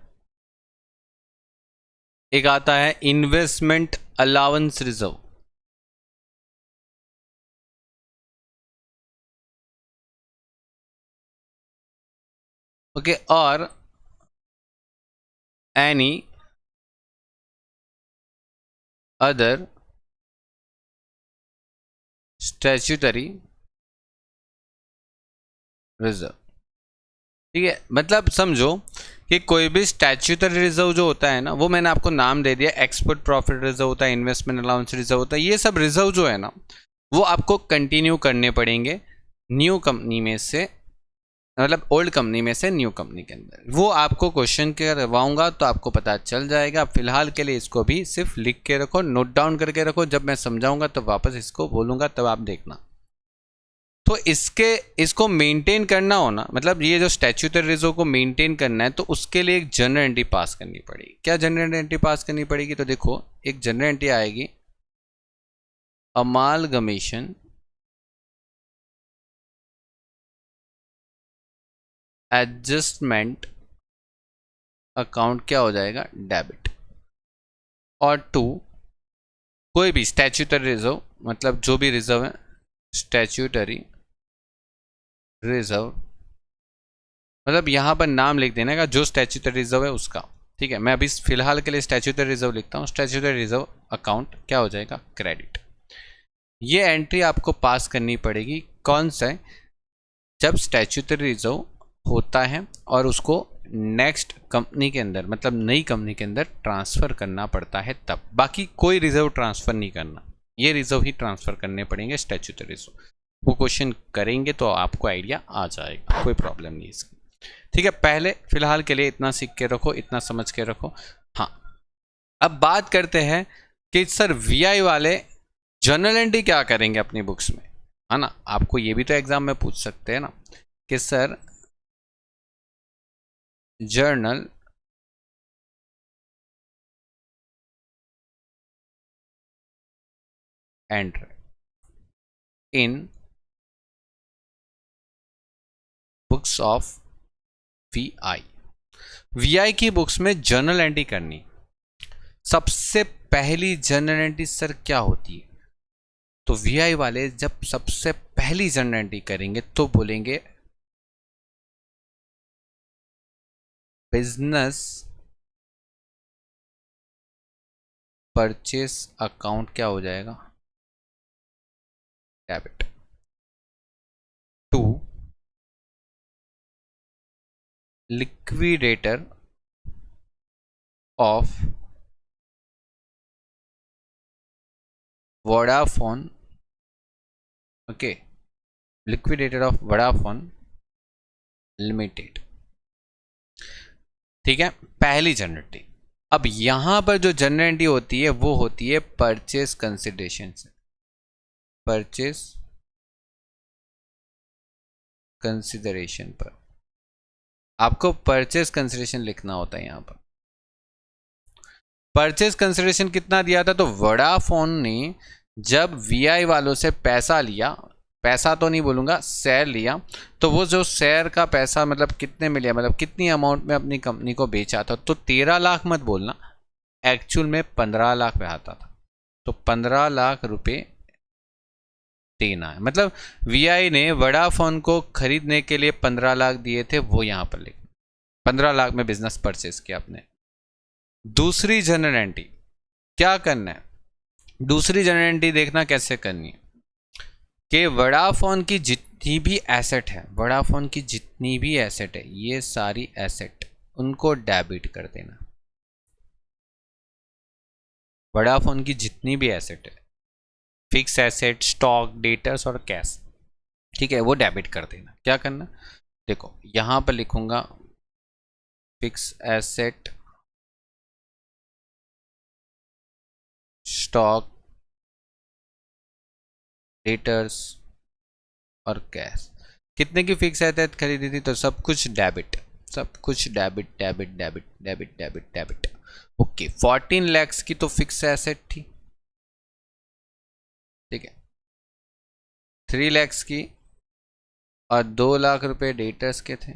एक आता है इन्वेस्टमेंट अलाउंस रिजर्व, ओके। और एनी अदर स्टैच्यूटरी रिजर्व, ठीक है। मतलब समझो कि कोई भी स्टैच्यूटरी रिजर्व जो होता है ना, वो मैंने आपको नाम दे दिया, एक्सपोर्ट प्रॉफिट रिजर्व होता है, इन्वेस्टमेंट अलाउंस रिजर्व होता है। ये सब रिजर्व जो है ना वो आपको कंटिन्यू करने पड़ेंगे न्यू कंपनी में से, मतलब ओल्ड कंपनी में से न्यू कंपनी के अंदर। वो आपको क्वेश्चन करवाऊंगा तो आपको पता चल जाएगा। फिलहाल के लिए इसको भी सिर्फ लिख के रखो, नोट डाउन करके रखो, जब मैं समझाऊंगा तो वापस इसको बोलूंगा तब आप देखना। तो इसको मेंटेन करना हो ना, मतलब ये जो स्टैच्यूटरी रिजर्व को मेंटेन करना है तो उसके लिए एक जनरल एंट्री पास करनी पड़ेगी। क्या जनरल एंट्री पास करनी पड़ेगी, तो देखो एक जनरल एंट्री आएगी, अमालगमेशन एडजस्टमेंट अकाउंट, क्या हो जाएगा, डेबिट। और टू, कोई भी स्टैच्यूटरी रिजर्व, मतलब जो भी रिजर्व है, स्टैच्यूटरी रिजर्व, मतलब यहां पर नाम लिख देने का जो स्टैच्यूटरी रिजर्व है उसका, ठीक है। मैं अभी फिलहाल के लिए स्टैच्यूटरी रिजर्व लिखता हूं, स्टैच्यूटरी रिजर्व अकाउंट क्या हो जाएगा, क्रेडिट। ये एंट्री आपको पास करनी पड़ेगी, कौन सा, जब स्टैच्यूटरी रिजर्व होता है और उसको नेक्स्ट कंपनी के अंदर, मतलब नई कंपनी के अंदर ट्रांसफ़र करना पड़ता है तब। बाकी कोई रिजर्व ट्रांसफ़र नहीं करना, ये रिजर्व ही ट्रांसफ़र करने पड़ेंगे स्टैच्यूटरी रिजर्व। वो क्वेश्चन करेंगे तो आपको आइडिया आ जाएगा, कोई प्रॉब्लम नहीं इसकी, ठीक है। पहले फिलहाल के लिए इतना सीख के रखो, इतना समझ के रखो। हाँ, अब बात करते हैं कि सर वीआई वाले जर्नल एंट्री क्या करेंगे अपनी बुक्स में, है ना। आपको ये भी तो एग्जाम में पूछ सकते हैं ना कि sir journal entry in books of VI. VI की बुक्स में जर्नल एंट्री करनी। सबसे पहली जर्नल एंट्री सर क्या होती है? तो वीआई वाले जब सबसे पहली जर्नल एंट्री करेंगे तो बोलेंगे बिजनेस परचेस अकाउंट क्या हो जाएगा? Debit to liquidator of Vodafone. Okay, liquidator of Vodafone limited. ठीक है, पहली जनरल एंट्री। अब यहां पर जो जनरल एंट्री होती है वो होती है परचेस कंसिडरेशन से। परचेस कंसिडरेशन पर आपको परचेस कंसिडरेशन लिखना होता है। यहां पर परचेस कंसिडरेशन कितना दिया था? तो वोडाफोन ने जब वीआई वालों से पैसा लिया, पैसा तो नहीं बोलूँगा, शेयर लिया, तो वो जो शेयर का पैसा मतलब कितने में लिया, मतलब कितनी अमाउंट में अपनी कंपनी को बेचा था, तो 13 लाख मत बोलना, एक्चुअल में 15 लाख पे आता था। तो 15 लाख रुपए देना है, मतलब वीआई ने वोडाफोन को खरीदने के लिए 15 लाख दिए थे, वो यहाँ पर लिख 15 लाख में बिजनेस परचेस किया आपने। दूसरी जनरल एंट्री क्या करना है? दूसरी जनरल एंट्री देखना कैसे करनी है कि वोडाफोन की जितनी भी एसेट है, वोडाफोन की जितनी भी एसेट है, ये सारी एसेट उनको डेबिट कर देना। वोडाफोन की जितनी भी एसेट है, फिक्स एसेट, स्टॉक, डेटर्स और कैश, ठीक है, वो डेबिट कर देना। क्या करना? देखो यहां पर लिखूंगा फिक्स एसेट, स्टॉक, डेटर्स और कैश। कितने की फिक्स एसेट खरीदी थी? तो सब कुछ डेबिट, सब कुछ debit debit debit debit debit debit. Okay, 14 lakh की तो फिक्स एसेट थी, ठीक है, 3 लाख की और 2 लाख रुपए डेटर्स के थे,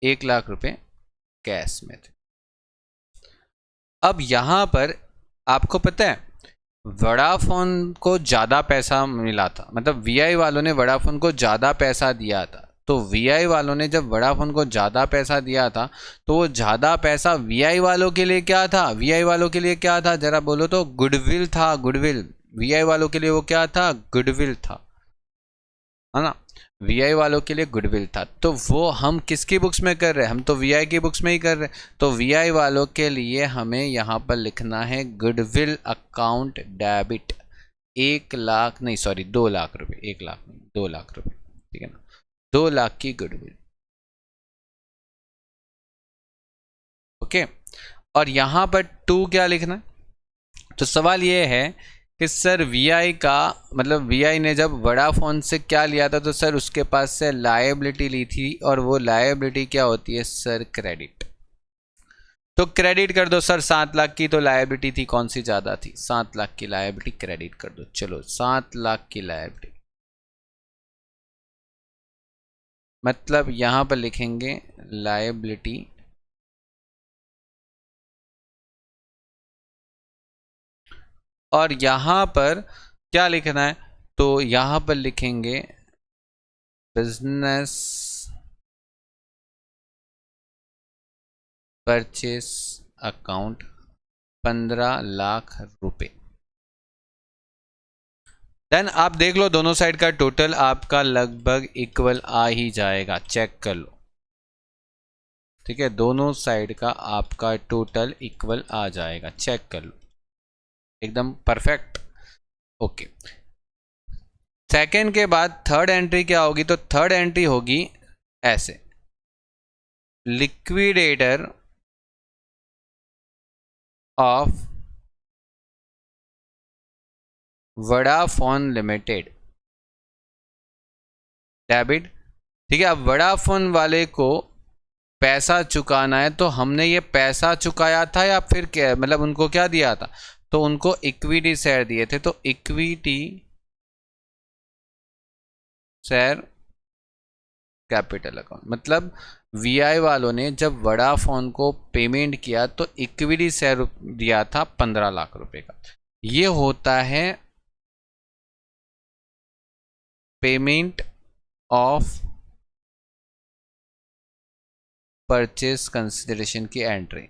1 लाख रुपए कैश में थे। अब यहां पर आपको पता है वोडाफोन को ज़्यादा पैसा मिला था, मतलब वीआई वालों ने वोडाफोन को ज़्यादा पैसा दिया था। तो वीआई वालों ने जब वोडाफोन को ज़्यादा पैसा दिया था तो वो ज़्यादा पैसा वीआई वालों के लिए क्या था? वीआई वालों के लिए क्या था जरा बोलो तो? गुडविल था, गुडविल। वीआई वालों के लिए वो क्या था? गुडविल था, है ना? वीआई वालों के लिए गुडविल था। तो वो हम किसकी बुक्स में कर रहे हैं? हम तो वीआई की बुक्स में ही कर रहे हैं। तो वीआई वालों के लिए हमें यहाँ पर लिखना है गुडविल अकाउंट डेबिट 1 लाख, नहीं सॉरी 2 लाख रुपए, 1 लाख नहीं 2 लाख रुपए, ठीक है ना, 2 लाख की गुडविल। ओके, और यहाँ पर 2 क्या लिखना है? तो सवाल ये है कि सर वीआई का मतलब वीआई ने जब वोडाफोन से क्या लिया था, तो सर उसके पास से लायबिलिटी ली थी, और वो लायबिलिटी क्या होती है सर? क्रेडिट। तो क्रेडिट कर दो सर, 7 लाख की तो लायबिलिटी थी, कौन सी ज़्यादा थी? 7 लाख की लायबिलिटी क्रेडिट कर दो। चलो 7 लाख की लायबिलिटी, मतलब यहां पर लिखेंगे लायबिलिटी और यहां पर क्या लिखना है? तो यहां पर लिखेंगे बिजनेस परचेस अकाउंट 15 लाख रुपए। देन आप देख लो दोनों साइड का टोटल आपका लगभग इक्वल आ ही जाएगा, चेक कर लो, ठीक है, दोनों साइड का आपका टोटल इक्वल आ जाएगा, चेक कर लो, एकदम परफेक्ट। ओके, सेकेंड के बाद थर्ड एंट्री क्या होगी? तो थर्ड एंट्री होगी ऐसे, liquidator of Vodafone limited debit, ठीक है। अब वोडाफोन वाले को पैसा चुकाना है, तो हमने ये पैसा चुकाया था या फिर क्या, मतलब उनको क्या दिया था? तो उनको इक्विटी शेयर दिए थे, तो इक्विटी शेयर कैपिटल अकाउंट, मतलब वीआई वालों ने जब वोडाफोन को पेमेंट किया तो इक्विटी शेयर दिया था 15 लाख रुपए का। ये होता है पेमेंट ऑफ परचेस कंसिडरेशन की एंट्री।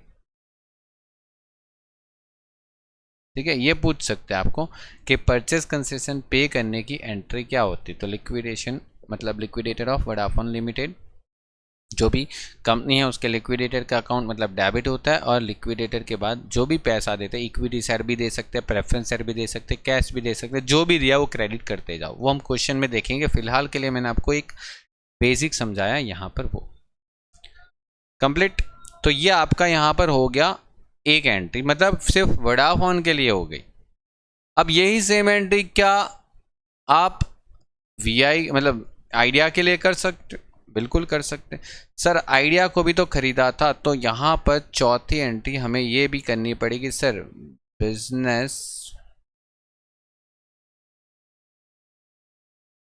ठीक है, ये पूछ सकते हैं आपको कि परचेस कंसिडरेशन पे करने की एंट्री क्या होती है। तो लिक्विडेशन मतलब लिक्विडेटर ऑफ वोडाफोन लिमिटेड, जो भी कंपनी है उसके लिक्विडेटर का अकाउंट मतलब डेबिट होता है, और लिक्विडेटर के बाद जो भी पैसा देते हैं, इक्विटी शेयर भी दे सकते हैं, प्रेफरेंस शेयर भी दे सकते हैं, कैश भी दे सकते हैं, जो भी दिया वो क्रेडिट करते जाओ। वो हम क्वेश्चन में देखेंगे, फिलहाल के लिए मैंने आपको एक बेसिक समझाया यहाँ पर, वो कंप्लीट। तो ये आपका यहाँ पर हो गया एक एंट्री, मतलब सिर्फ वोडाफोन के लिए हो गई। अब यही सेम एंट्री क्या आप वीआई मतलब आइडिया के लिए कर सकते? बिल्कुल कर सकते। सर आइडिया को भी तो खरीदा था, तो यहाँ पर चौथी एंट्री हमें ये भी करनी पड़ेगी sir, business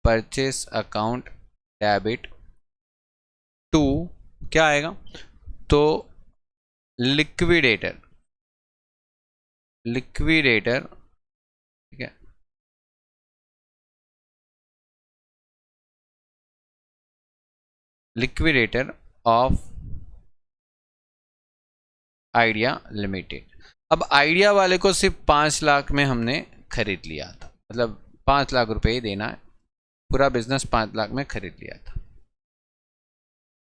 purchase account debit to क्या आएगा, तो लिक्विडेटर, लिक्विडेटर, ठीक है, लिक्विडेटर ऑफ आइडिया लिमिटेड। अब आइडिया वाले को सिर्फ 5 लाख में हमने खरीद लिया था, मतलब 5 लाख रुपए ही देना है, पूरा बिजनेस 5 लाख में खरीद लिया था।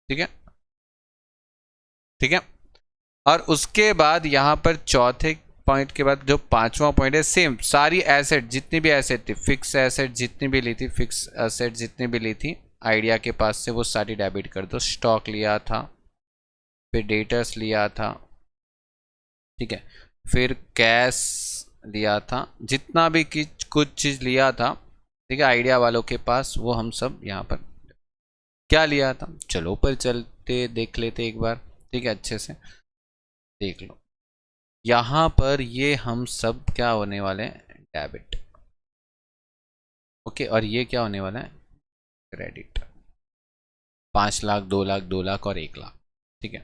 ठीक है, ठीक है। और उसके बाद यहाँ पर चौथे पॉइंट के बाद जो पांचवा पॉइंट है, सेम सारी एसेट जितनी भी एसेट थी, फिक्स एसेट जितनी भी ली थी, फिक्स एसेट जितनी भी ली थी आइडिया के पास से, वो सारी डेबिट कर दो। स्टॉक लिया था, फिर डेटर्स लिया था, ठीक है, फिर कैश लिया था, जितना भी कुछ चीज़ लिया था, ठीक है, आइडिया वालों के पास, वो हम सब यहाँ पर क्या लिया था, चलो ऊपर चलते देख लेते एक बार। ठीक है, अच्छे से देख लो। यहाँ पर ये हम सब क्या होने वाले हैं, डेबिट। ओके, और ये क्या होने वाला है, क्रेडिट। 5 लाख, 2 लाख, 2 लाख और 1 लाख। ठीक है,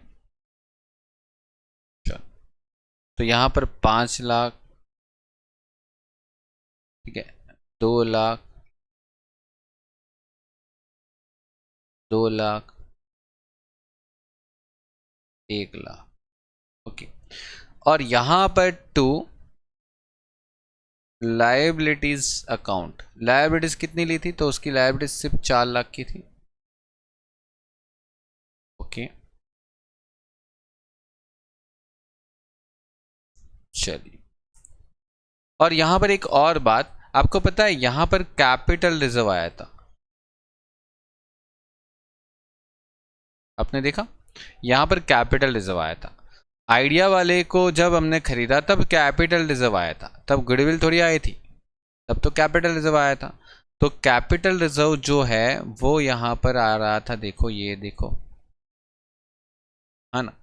चलो, तो यहाँ पर 5 लाख, ठीक है, 2 लाख, 2 लाख, 1 लाख। ओके, और यहाँ पर टू लाइबिलिटीज अकाउंट, लाइबिलिटीज कितनी ली थी, तो उसकी लाइबिलिटीज सिर्फ 4 लाख की थी। ओके, चलिए, और यहां पर एक और बात आपको पता है, यहां पर कैपिटल रिजर्व आया था, आपने देखा, यहां पर कैपिटल रिजर्व आया था। आइडिया वाले को जब हमने खरीदा तब कैपिटल रिजर्व आया था, तब गुडविल थोड़ी आई थी, तब तो कैपिटल रिजर्व आया था। तो कैपिटल रिजर्व जो है वो यहां पर आ रहा था, देखो ये देखो, है ना,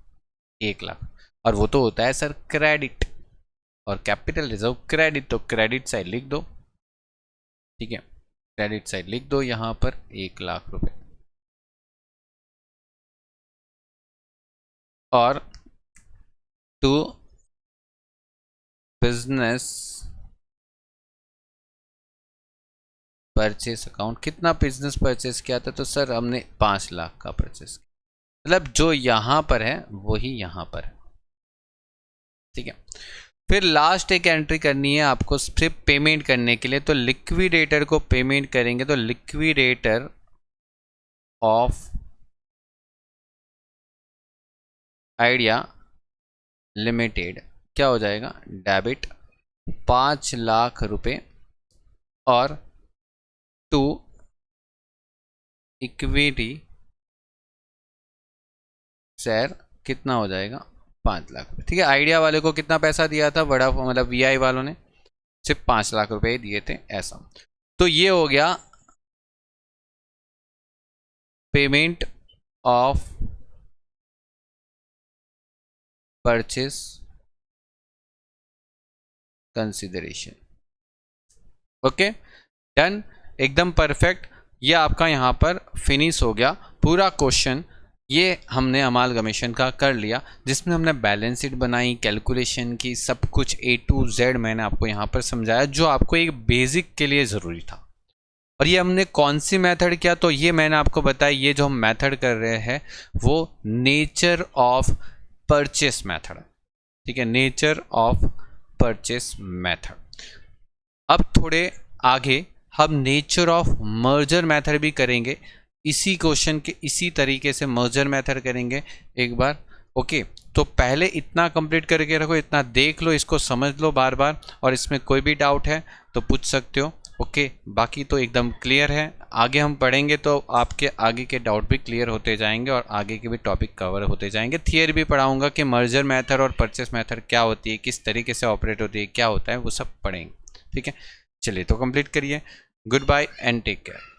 1 लाख, और वो तो होता है सर क्रेडिट, और कैपिटल रिजर्व क्रेडिट, तो क्रेडिट साइड लिख दो। ठीक है, क्रेडिट साइड लिख दो यहां पर 1 लाख रुपए, और टू बिजनेस परचेस अकाउंट, कितना बिजनेस परचेस किया था, तो सर हमने 5 लाख का परचेस किया, मतलब जो यहां पर है वही यहां पर है। ठीक है, फिर लास्ट एक एंट्री करनी है आपको सिर्फ पेमेंट करने के लिए, तो लिक्विडेटर को पेमेंट करेंगे, तो लिक्विडेटर ऑफ आइडिया लिमिटेड क्या हो जाएगा, डेबिट 5 लाख रुपए, और टू इक्विटी शेयर कितना हो जाएगा, 5 लाख। ठीक है, आइडिया वाले को कितना पैसा दिया था, बड़ा मतलब वीआई वालों ने सिर्फ 5 लाख रुपए ही दिए थे, ऐसा। तो ये हो गया payment of purchase consideration. Okay done, एकदम परफेक्ट। ये आपका यहाँ पर फिनिश हो गया पूरा क्वेश्चन। ये हमने अमालगमेशन का कर लिया, जिसमें हमने बैलेंस शीट बनाई, कैलकुलेशन की, सब कुछ A to Z मैंने आपको यहाँ पर समझाया, जो आपको एक बेसिक के लिए ज़रूरी था। और ये हमने कौन सी मेथड किया, तो ये मैंने आपको बताया, ये जो हम मेथड कर रहे हैं वो नेचर ऑफ परचेस मेथड है। ठीक है, नेचर ऑफ परचेस मेथड। अब थोड़े आगे हम नेचर ऑफ मर्जर मेथड भी करेंगे, इसी क्वेश्चन के इसी तरीके से मर्जर मेथड करेंगे एक बार। ओके, तो पहले इतना कंप्लीट करके रखो, इतना देख लो, इसको समझ लो बार बार, और इसमें कोई भी डाउट है तो पूछ सकते हो। ओके, बाकी तो एकदम क्लियर है। आगे हम पढ़ेंगे तो आपके आगे के डाउट भी क्लियर होते जाएंगे और आगे के भी टॉपिक कवर होते जाएंगे। थियरी भी पढ़ाऊंगा कि मर्जर मेथड और परचेस मेथड क्या होती है, किस तरीके से ऑपरेट होती है, क्या होता है, वो सब पढ़ेंगे। ठीक है, चलिए तो कंप्लीट करिए। Goodbye and take care.